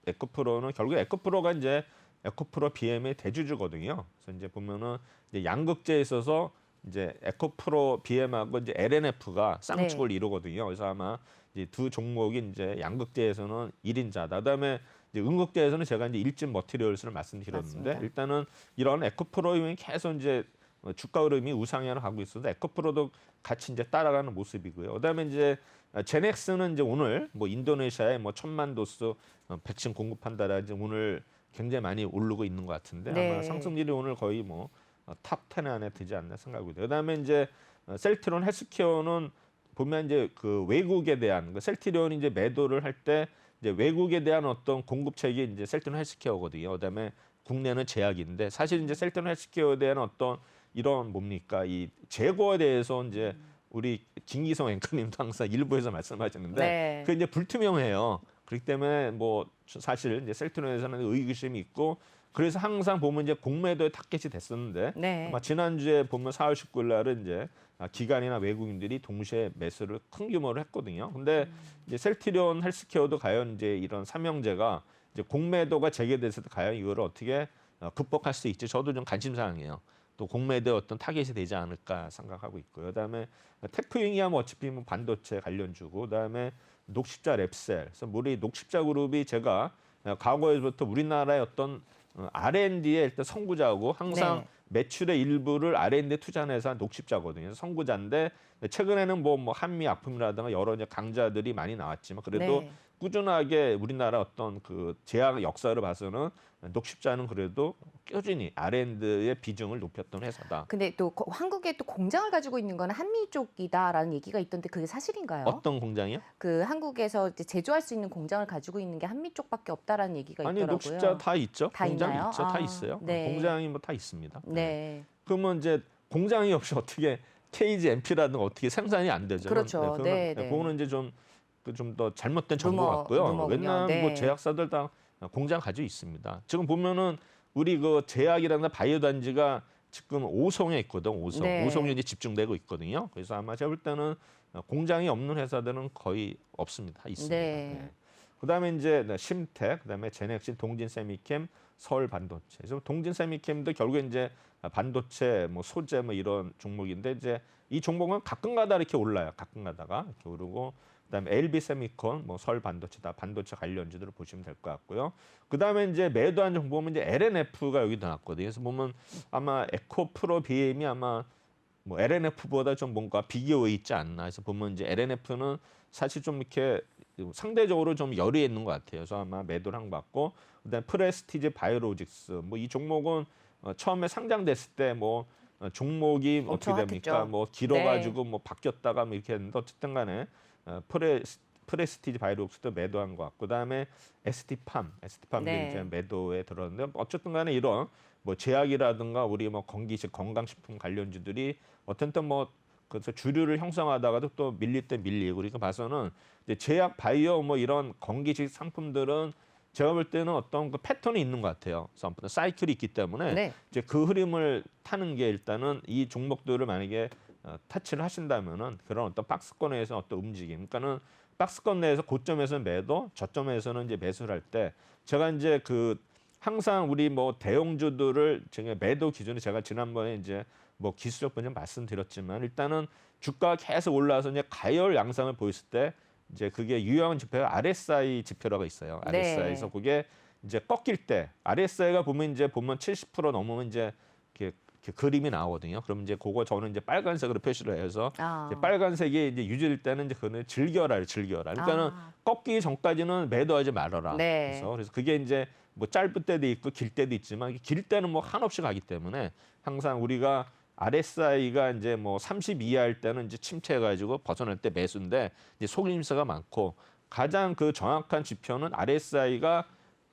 에코프로는 결국 에코프로가 이제 에코프로 BM의 대주주거든요. 그래서 이제 보면은 이제 양극재에 있어서 이제 에코프로 BM하고 이제 LNF가 쌍축을 이루거든요. 그래서 아마 이제 두 종목이 이제 양극재에서는 1인자다. 그다음에 이제 음극재에서는 제가 이제 일진 머티리얼스를 말씀드렸는데 맞습니다. 일단은 이런 에코프로는 계속 이제 주가 흐름이 우상향을 하고 있어서 에코프로도 같이 이제 따라가는 모습이고요. 그다음에 이제 제넥스는 이제 오늘 뭐 인도네시아에 뭐 1,000만 도스 백신 공급한다라든지 오늘 굉장히 많이 오르고 있는 것 같은데 네. 아마 상승률이 오늘 거의 뭐 탑 10 안에 들지 않나 생각이 돼요. 그다음에 이제 셀트론 헬스케어는 보면 이제 그 외국에 대한 그 셀트론이 이제 매도를 할 때 이제 외국에 대한 어떤 공급책이 이제 셀트론 헬스케어거든요. 그다음에 국내는 제약인데 사실 이제 셀트론 헬스케어에 대한 어떤 이런 뭡니까 이 재고에 대해서 이제 우리 김기성 앵커님도 항상 일부에서 말씀하셨는데 네. 그 이제 불투명해요. 그렇기 때문에 뭐 사실 이제 셀트리온에서는 의구심이 있고 그래서 항상 보면 이제 공매도에 타겟이 됐었는데 네. 아마 지난주에 보면 4월 19일 날은 이제 기관이나 외국인들이 동시에 매수를 큰 규모로 했거든요. 근데 이제 셀트리온 헬스케어도 과연 이제 이런 삼형제가 이제 공매도가 재개됐을 때 과연 이걸 어떻게 극복할 수 있지? 저도 좀 관심사항이에요. 또 공매도에 어떤 타겟이 되지 않을까 생각하고 있고요. 그다음에 테크윙이야 뭐 어차피 뭐 반도체 관련주고 그다음에 녹십자 랩셀. 그래서 우리 녹십자 그룹이 제가 과거에부터 우리나라의 어떤 R&D의 일단 선구자고 항상 네. 매출의 일부를 R&D 투자하는 회사 녹십자거든요. 선구자인데 최근에는 뭐 한미 약품이라든가 여러 이제 강자들이 많이 나왔지만 그래도 네. 꾸준하게 우리나라 어떤 그 제약 역사를 봐서는 녹십자는 그래도 꾸준히 R&D의 비중을 높였던 회사다. 근데 또 한국에 또 공장을 가지고 있는 건 한미 쪽이다라는 얘기가 있던데 그게 사실인가요? 어떤 공장이요? 그 한국에서 이제 제조할 수 있는 공장을 가지고 있는 게 한미 쪽밖에 없다라는 얘기가 아니 있더라고요. 녹십자 다 있죠. 다 공장 있나요? 있죠. 다 아, 있어요. 네. 공장이 뭐 다 있습니다. 네. 그러면 이제 공장이 없이 어떻게 KGMP라든가 어떻게 생산이 안 되죠. 그렇죠. 네, 네. 그거는 이제 좀 더 잘못된 정보 루머, 같고요. 루머군요. 왜냐하면 네. 뭐 제약사들 다 공장 가지고 있습니다. 지금 보면은 우리 그 제약이라든가 바이오 단지가 지금 5성에 있거든. 5성. 네. 5성에 이제 집중되고 있거든요. 그래서 아마 제가 볼 때는 공장이 없는 회사들은 거의 없습니다. 있습니다. 네. 네. 그다음에 이제 심텍, 그다음에 제넥신, 동진세미캠, 서울반도체. 그래서 동진세미캠도 결국에 이제 반도체, 뭐 소재 뭐 이런 종목인데 이제 이 종목은 가끔가다 이렇게 올라요. 가끔가다가 이렇게 오르고 그다음에 LB세미콘, 뭐 서울반도체 다 반도체 관련주들을 보시면 될 것 같고요. 그다음에 이제 매도한 종목 보면 이제 LNF가 여기 나왔거든요. 그래서 보면 아마 에코프로 BM이 아마 뭐 LNF보다 좀 뭔가 비교에 있지 않나 해서 보면 이제 LNF는 사실 좀 이렇게 상대적으로 좀 열이 있는 것 같아요. 그래서 아마 매도를 한 것 같고 그다음에 프레스티지 바이오로직스 뭐 이 종목은 처음에 상장됐을 때 뭐 종목이 어떻게 엄청 됩니까? 핫했죠. 뭐 길어가지고 뭐 바뀌었다가 뭐 이렇게 했는데 어쨌든간에 프레스티지 바이오로직스도 매도한 것 같고 그다음에 ST팜도 네. 이제 매도에 들었는데 어쨌든간에 이런 뭐 제약이라든가 우리 뭐 건기식 건강식품 관련주들이 어떤 때뭐 그래서 주류를 형성하다가도 또 밀릴 때 밀리고 그러니까 봐서는 이제 제약 바이오 뭐 이런 건기식 상품들은 제가 볼 때는 어떤 그 패턴이 있는 것 같아요. 그래서 사이클이 있기 때문에 네. 이제 그 흐름을 타는 게 일단은 이 종목들을 만약에 터치를 하신다면은 그런 어떤 박스권에서 어떤 움직임, 그러니까는 박스권 내에서 고점에서는 매도, 저점에서는 이제 매수를 할 때 제가 이제 그 항상 우리 뭐 대형주들을 제가 매도 기준에 제가 지난번에 이제 뭐 기술적 분석 말씀드렸지만 일단은 주가가 계속 올라와서 이제 가열 양상을 보였을 때 이제 그게 유효한 지표가 RSI 지표라고 있어요. 네. RSI에서 그게 이제 꺾일 때 RSI가 보면 70% 넘으면 이제 이렇게 그림이 나오거든요. 그럼 이제 그거 저는 이제 빨간색으로 표시를 해서 아. 이제 빨간색이 이제 유지될 때는 이제 그거는 즐겨라. 그러니까는 꺾기 전까지는 매도하지 말아라. 네. 그래서 그게 이제 뭐 짧을 때도 있고 길 때도 있지만 길 때는 뭐 한없이 가기 때문에 항상 우리가 RSI가 이제 뭐 30 이하일 때는 이제 침체해가지고 벗어날 때 매수인데 이제 속임수가 많고 가장 그 정확한 지표는 RSI가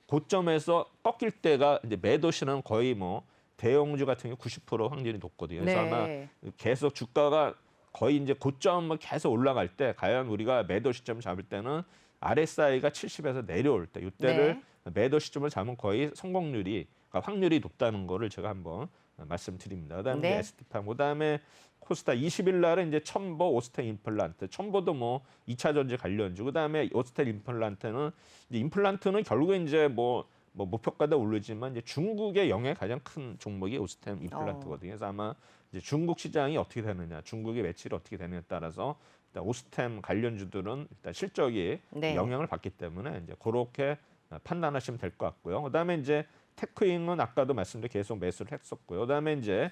고점에서 꺾일 때가 이제 매도 시는 거의 뭐 대형주 같은 경우 90% 확률이 높거든요. 그래서 네. 아마 계속 주가가 거의 이제 고점을 계속 올라갈 때 과연 우리가 매도 시점을 잡을 때는 RSI가 70에서 내려올 때 이때를 매도 시점을 잡으면 거의 성공률이 그러니까 확률이 높다는 거를 제가 한번 말씀드립니다. 그다음에 네. ST팜, 그다음에 코스타 20일 날은 이제 첨보 오스텔 임플란트, 첨보도 뭐 2차 전지 관련주, 그다음에 오스텔 임플란트는 이제 임플란트는 결국에 이제 뭐 목표가도 오르지만 이제 중국의 영향이 가장 큰 종목이 오스템 임플란트거든요. 그래서 아마 이제 중국 시장이 어떻게 되느냐, 중국의 매출이 어떻게 되느냐에 따라서 일단 오스템 관련주들은 일단 실적이 네. 영향을 받기 때문에 이제 그렇게 판단하시면 될 것 같고요. 그다음에 이제 테크윙은 아까도 말씀드린 계속 매수를 했었고요. 그다음에 이제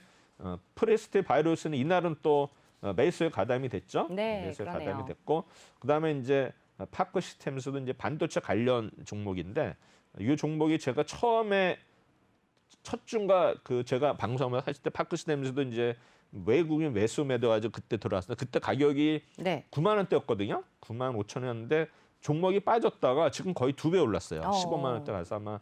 프레스티 바이오로스는 이날은 또 매수에 가담이 됐죠. 네, 매수에 그러네요. 가담이 됐고 그다음에 이제 파크 시스템스도 이제 반도체 관련 종목인데 이 종목이 제가 처음에 첫 주가 그 제가 방송을 했을 때 파크 시스템스도 이제 외국인 매수 매도가지고 그때 들어왔어요. 그때 가격이 네. 9만 원대였거든요. 9만 5천 원이었는데 종목이 빠졌다가 지금 거의 2배 올랐어요. 15만 원대 가서 아마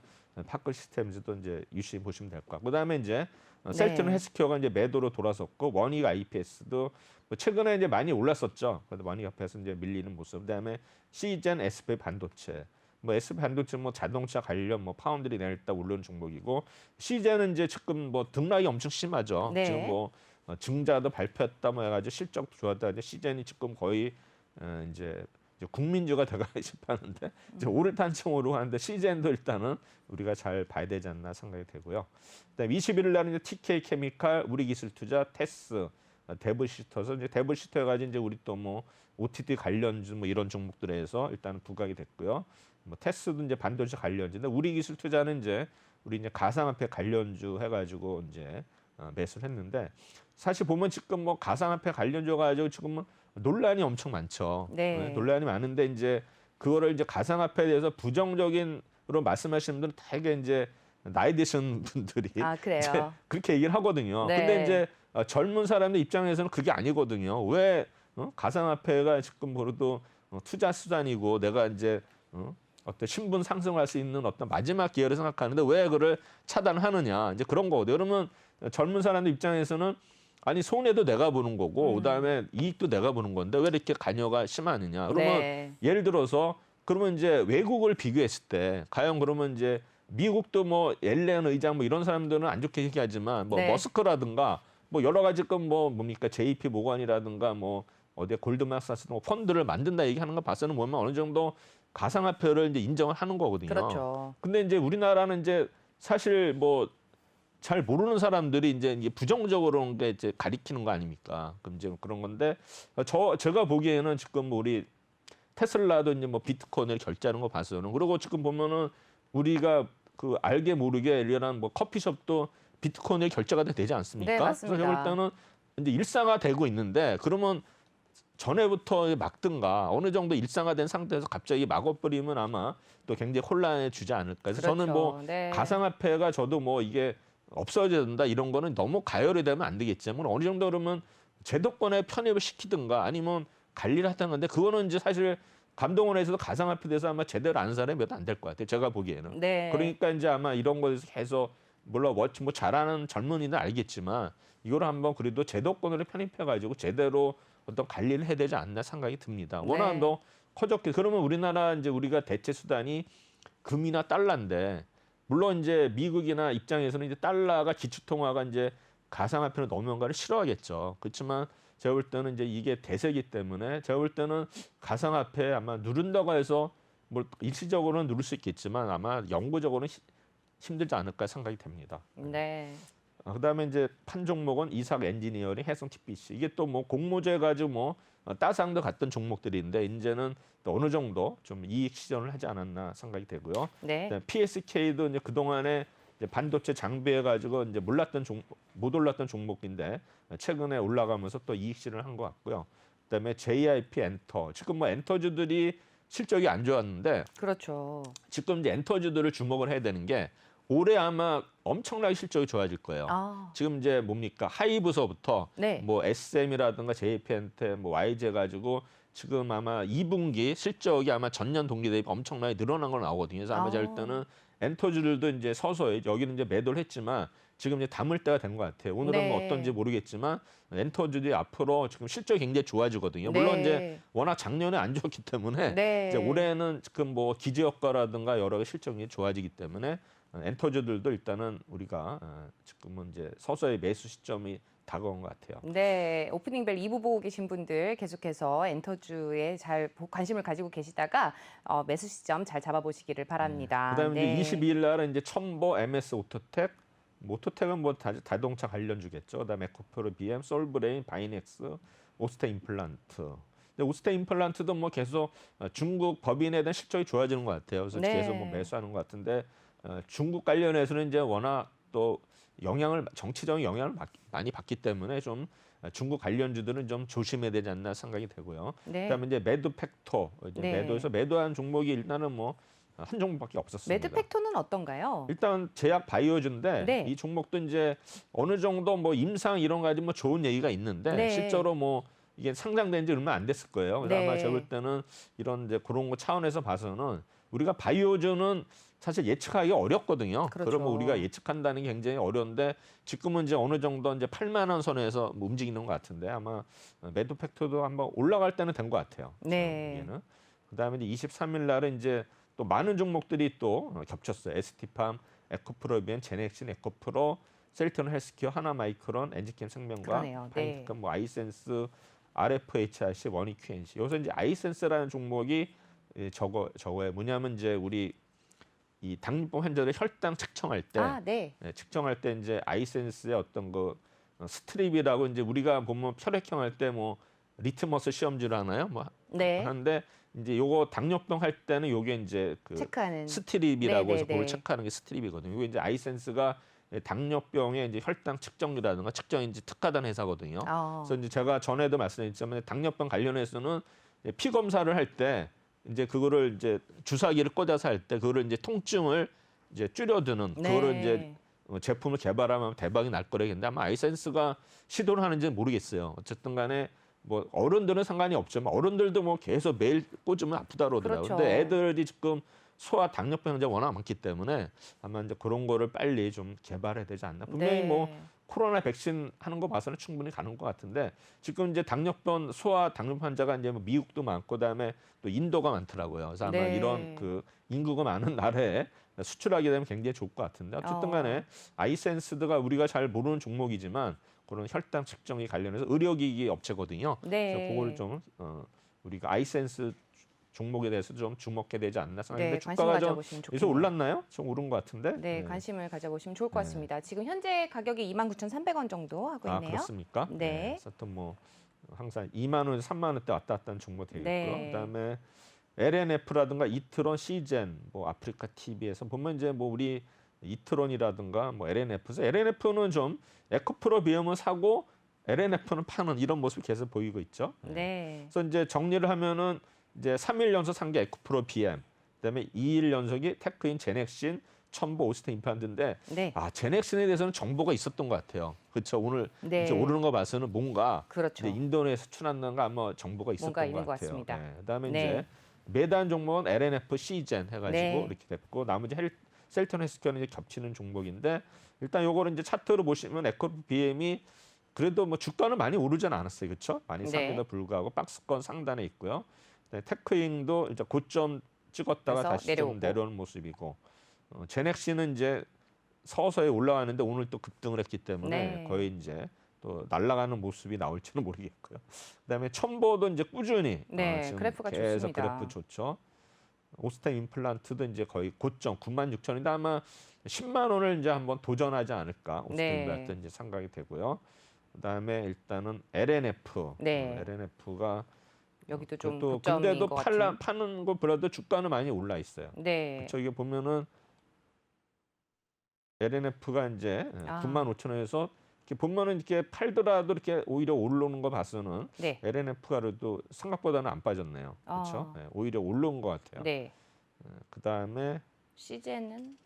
파크 시스템즈도 이제 유심히 보시면 될 것 같고 그다음에 이제 셀트리온 헬스케어가 이제 매도로 돌아섰고 원익 IPS도 뭐 최근에 이제 많이 올랐었죠. 그래도 원익 앞에서 이제 밀리는 모습. 그다음에 시젠 SPI 반도체. 뭐 SP 반도체 뭐 자동차 관련 뭐 파운드리 내렸다 오르는 종목이고 CJ는 이제 지금 뭐 등락이 엄청 심하죠. 네. 지금 뭐 증자도 발표했다 뭐 해가지고 실적도 좋았다. 이제 CJ는 지금 거의 이제 국민주가 돼가 싶하는데 이제 오를 탄층으로 하는데 CJ도 일단은 우리가 잘 봐야 되지 않나 생각이 되고요. 그다음에 21일 날은 이제 TK 케미칼, 우리기술투자, 테스, 데브시터서 이제 데브시터 해가지고 이제 우리 또 뭐 OTT 관련주 뭐 이런 종목들에서 일단 부각이 됐고요. 뭐 테스도 이제 반도체 관련주인데 우리기술투자는 이제 우리 이제 가상화폐 관련주 해가지고 이제 매수를 했는데 사실 보면 지금 뭐 가상화폐 관련주 가지고 지금 논란이 엄청 많죠. 네. 논란이 많은데 이제 그거를 이제 가상화폐에 대해서 부정적인으로 말씀하시는 분들은 되게 이제 나이 드신 분들이 아, 이제 그래요. 그렇게 얘기를 하거든요. 네. 근데 이제 젊은 사람들 입장에서는 그게 아니거든요. 왜 가상화폐가 지금 그래도 투자 수단이고 내가 이제 어떤 신분 상승할 수 있는 어떤 마지막 기회를 생각하는데 왜 그걸 차단하느냐 이제 그런 거거든요. 그러면 젊은 사람들 입장에서는 아니 손해도 내가 보는 거고 그다음에 이익도 내가 보는 건데 왜 이렇게 관여가 심하느냐. 그러면 네. 예를 들어서 그러면 이제 외국을 비교했을 때 과연 그러면 이제 미국도 뭐 옐렌 의장 뭐 이런 사람들은 안 좋게 얘기하지만 뭐 네. 머스크라든가 뭐 여러 가지 뭐 뭡니까 JP 모건이라든가 뭐 어디 골드만삭스 뭐 펀드를 만든다 얘기하는 거 봐서는 보면 어느 정도 가상화폐를 이제 인정을 하는 거거든요. 그렇죠. 근데 이제 우리나라는 이제 사실 뭐 잘 모르는 사람들이 이제 부정적으로 게 이제 가리키는 거 아닙니까? 그럼 이제 그런 건데 제가 보기에는 지금 우리 테슬라도 이제 뭐 비트코인을 결제하는 거 봐서는 그리고 지금 보면은 우리가 그 알게 모르게 이런 뭐 커피숍도 비트코인을 결제가 되지 않습니까? 네, 맞습니다. 그래서 제가 볼 때는 이제 일상화되고 있는데 그러면 전에부터 막든가 어느 정도 일상화된 상태에서 갑자기 막아버리면 아마 또 굉장히 혼란에 주지 않을까. 그래서 저는 뭐 그렇죠. 네. 가상화폐가 저도 뭐 이게 없어져야 된다 이런 거는 너무 가열이 되면 안 되겠지만 어느 정도 그러면 제도권에 편입을 시키든가 아니면 관리를 하던 건데 그거는 이제 사실 감독원에서도 가상화폐에 대해서 아마 제대로 아는 사람이 몇 안 될 것 같아요. 제가 보기에는. 네. 그러니까 이제 아마 이런 거에서 해서 물론 뭐 잘하는 젊은이는 알겠지만 이거를 한번 그래도 제도권으로 편입해가지고 제대로 어떤 관리를 해야 되지 않나 생각이 듭니다. 워낙 네. 너 커졌게 그러면 우리나라 이제 우리가 대체 수단이 금이나 달러인데 물론 이제 미국이나 입장에서는 이제 달러가 기축통화가 이제 가상화폐로 넘어가를 싫어하겠죠. 그렇지만 제가 볼 때는 이제 이게 대세기 때문에 제가 볼 때는 가상화폐 아마 누른다고 해서 뭐 일시적으로는 누를 수 있겠지만 아마 영구적으로는 힘들지 않을까 생각이 됩니다. 네. 그다음에 이제 판 종목은 이삭 엔지니어링, 해성 TPC 이게 또 뭐 공모제 가지고 뭐 따상도 갔던 종목들인데 이제는 또 어느 정도 좀 이익 시전을 하지 않았나 생각이 되고요. 네. 그다음에 PSK도 이제 그 동안에 반도체 장비해 가지고 이제 못 올랐던 종목인데 최근에 올라가면서 또 이익 실현을 한 것 같고요. 그다음에 JIP 엔터 지금 뭐 엔터주들이 실적이 안 좋았는데 그렇죠. 지금 이제 엔터주들을 주목을 해야 되는 게 올해 아마 엄청나게 실적이 좋아질 거예요. 아. 지금 이제 뭡니까 하이브서부터 네. 뭐 SM이라든가 JP한테 뭐 YJ 가지고 지금 아마 2분기 실적이 아마 전년 동기 대비 엄청나게 늘어난 걸 나오거든요. 그래서 아마 제가 볼 때는 엔터주들도 이제 서서히 여기는 이제 매도를 했지만 지금 이제 담을 때가 된 것 같아요. 오늘은 네. 뭐 어떤지 모르겠지만 엔터주들이 앞으로 지금 실적이 굉장히 좋아지거든요. 물론 네. 이제 워낙 작년에 안 좋았기 때문에 네. 이제 올해는 지금 뭐 기저효과라든가 여러 가지 실적이 좋아지기 때문에 엔터주들도 일단은 우리가 지금은 이제 서서히 매수 시점이 다가온 것 같아요. 네, 오프닝벨 2부 보고 계신 분들 계속해서 엔터주에 잘 관심을 가지고 계시다가 매수 시점 잘 잡아보시기를 바랍니다. 그다음에 네. 이제 22일 날은 이제 첨보, MS 오토텍, 오토텍은 뭐 자동차 관련주겠죠. 그다음에 에코프로, BM, 솔브레인, 바이넥스, 오스테 임플란트. 근데 오스테 임플란트도 뭐 계속 중국 법인에 대한 실적이 좋아지는 것 같아요. 그래서 네. 계속 뭐 매수하는 것 같은데 중국 관련해서는 이제 워낙 또 정치적인 영향을 많이 받기 때문에 좀 중국 관련주들은 좀 조심해야 되지 않나 생각이 되고요. 네. 그다음에 이제 매도 팩터, 이제 네. 매도에서 매도한 종목이 일단은 뭐 한 종목밖에 없었습니다. 매드팩토는 어떤가요? 일단 제약 바이오주인데 네. 이 종목도 이제 어느 정도 뭐 임상 이런 거 가지고 뭐 좋은 얘기가 있는데 네. 실제로 뭐 이게 상장된 지 얼마 안 됐을 거예요. 그래서 네. 아마 제가 볼 때는 이런 이제 그런 거 차원에서 봐서는 우리가 바이오주는 사실 예측하기 어렵거든요. 그렇죠. 그러면 우리가 예측한다는 게 굉장히 어려운데 지금은 이제 어느 정도 이제 8만 원 선에서 뭐 움직이는 것 같은데 아마 매도 팩터도 한번 올라갈 때는 된 것 같아요. 네. 그다음에 이제 23일 날은 이제 또 많은 종목들이 또 겹쳤어요. ST팜, 에코프로비엔, 제넥신, 에코프로, 셀트론 헬스케어, 하나마이크론, 엔지캠 생명과 그러네요. 네. 파인트카, 뭐 아이센스, RFHRC, 원익QNC. 여기서 이제 아이센스라는 종목이 저거에 뭐냐면 이제 우리 이 당뇨병 환자들 혈당 측정할 때 네. 측정할 때 이제 아이센스의 어떤 그 스트립이라고 이제 우리가 보면 혈액형 할 때 뭐 리트머스 시험지를 하나요? 뭐 네. 하는데 이제 요거 당뇨병 할 때는 요게 이제 그 체크하는. 스트립이라고 해서 네네네. 그걸 체크하는 게 스트립이거든요. 이게 이제 아이센스가 당뇨병의 이제 혈당 측정이라든가 측정이 이제 특화된 회사거든요. 그래서 이제 제가 전에도 말씀드렸지만 당뇨병 관련해서는 피 검사를 할 때 이제 그거를 이제 주사기를 꽂아서 할 때 그거를 이제 통증을 이제 줄여드는 그거를 이제 제품을 개발하면 대박이 날 거라겠는데 아마 아이센스가 시도를 하는지는 모르겠어요. 어쨌든 간에 뭐 어른들은 상관이 없지만 어른들도 뭐 계속 매일 꽂으면 아프다 그러더라고요. 그렇죠. 근데 애들이 지금 소아 당뇨병 환자가 워낙 많기 때문에 아마 이제 그런 거를 빨리 좀 개발해야 되지 않나. 분명히 네. 뭐 코로나 백신 하는 거 봐서는 충분히 가는 것 같은데 지금 이제 당뇨병 소아 당뇨병 환자가 이제 뭐 미국도 많고 그다음에 또 인도가 많더라고요. 그래서 아마 네. 이런 그 인구가 많은 나라에 수출하게 되면 굉장히 좋을 것 같은데 어쨌든 간에 아이센스드가 우리가 잘 모르는 종목이지만 그런 혈당 측정이 관련해서 의료기기 업체거든요. 네. 그래서 그걸 좀 우리가 아이센스 종목에 대해서 좀 주목해야 되지 않나 생각하는데 네, 관심 주가가 좀 가져보시면 여기서 좋겠네요. 올랐나요? 좀 오른 것 같은데. 네, 관심을 가져보시면 좋을 것 같습니다. 지금 현재 가격이 29,300원 정도 하고 있네요. 그렇습니까? 네. 그래서 또 뭐 항상 2만 원, 3만 원대 왔다 갔다 하는 종목 되겠고요. 네. 그다음에 LNF라든가 이트론, 시젠, 뭐 아프리카 TV에서 보면 이제 뭐 우리 이트론이라든가 뭐 LNF는 좀 에코프로 비움을 사고 LNF는 파는 이런 모습이 계속 보이고 있죠. 네. 그래서 이제 정리를 하면은 이제 3일 연속 산 게 에코프로 BM, 그다음에 2일 연속이 테크인, 제넥신, 첨보, 오스템 임플란트인데 네. 제넥신에 대해서는 정보가 있었던 것 같아요. 그렇죠. 오늘 네. 이제 오르는 거 봐서는 뭔가 그렇죠. 이제 인도네에 수출한다는 거 아마 정보가 있었던 뭔가 있는 것 것 같아요. 같습니다. 그다음에 네. 이제 매단 종목은 LNF, C젠 해가지고 네. 이렇게 됐고 나머지 셀턴 헬스케어는 이제 겹치는 종목인데 일단 요거를 이제 차트로 보시면 에코프 BM이 그래도 뭐 주가는 많이 오르진 않았어요, 그렇죠? 많이 삽에도 불구하고 박스권 상단에 있고요. 테크잉도 이제 고점 찍었다가 그래서 다시 내려오고. 좀 내려오는 모습이고 제넥시는 이제 서서히 올라가는데 오늘 또 급등을 했기 때문에 네. 거의 이제 또 날아가는 모습이 나올지는 모르겠고요. 그다음에 첨보도 이제 꾸준히 네, 지금 그래프가 계속 좋습니다. 그래프 좋죠. 오스템 임플란트도 이제 거의 고점 96,000인데 아마 10만 원을 이제 한번 도전하지 않을까 오스템 네. 임플란트 이제 생각이 되고요. 그다음에 일단은 LNF, 네. LNF가 여기도 좀 또 고점인 근데도 것 같은. 파는 거 보라도 주가는 많이 올라 있어요. 네. 그렇죠. 이게 보면은 LNF가 이제 95,000원에서 이렇게 보면은 이렇게 팔더라도 이렇게 오히려 오르는 거 봐서는 네. LNF가 그래도 생각보다는 안 빠졌네요. 그렇죠. 오히려 오른 것 같아요. 네. 그다음에 시젠은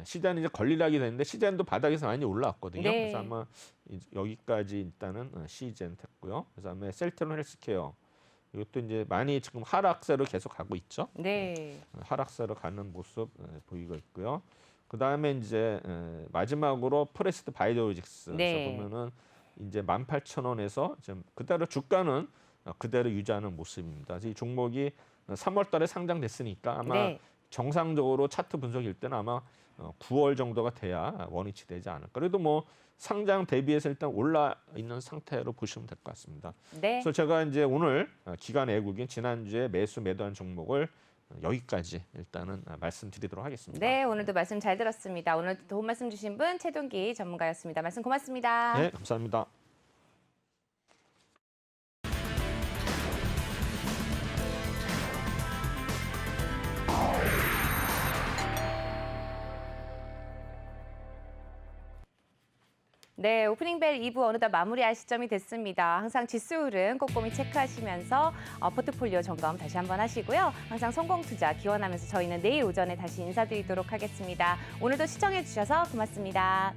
시젠이 이제 걸리락이 됐는데 시젠도 바닥에서 많이 올라왔거든요. 네. 그래서 아마 여기까지 일단은 시젠 됐고요. 그다음에 셀트론 헬스케어 이것도 이제 많이 지금 하락세로 계속 가고 있죠. 네. 하락세로 가는 모습 보이고 있고요. 그다음에 이제 마지막으로 프레스트 바이오로직스 네. 보면은 이제 18,000원에서 지금 그대로 주가는 그대로 유지하는 모습입니다. 그래서 이 종목이 3월달에 상장됐으니까 아마 네. 정상적으로 차트 분석일 때는 아마 9월 정도가 돼야 원위치 되지 않을까. 그래도 뭐 상장 대비해서 일단 올라 있는 상태로 보시면 될 것 같습니다. 네. 그래서 제가 이제 오늘 기관 애국인 지난주에 매수 매도한 종목을 여기까지 일단은 말씀드리도록 하겠습니다. 네, 오늘도 말씀 잘 들었습니다. 오늘 도움 말씀 주신 분 최동기 전문가였습니다. 말씀 고맙습니다. 네, 감사합니다. 네, 오프닝벨 2부 어느덧 마무리할 시점이 됐습니다. 항상 지수 흐름 꼼꼼히 체크하시면서 포트폴리오 점검 다시 한번 하시고요. 항상 성공 투자 기원하면서 저희는 내일 오전에 다시 인사드리도록 하겠습니다. 오늘도 시청해 주셔서 고맙습니다.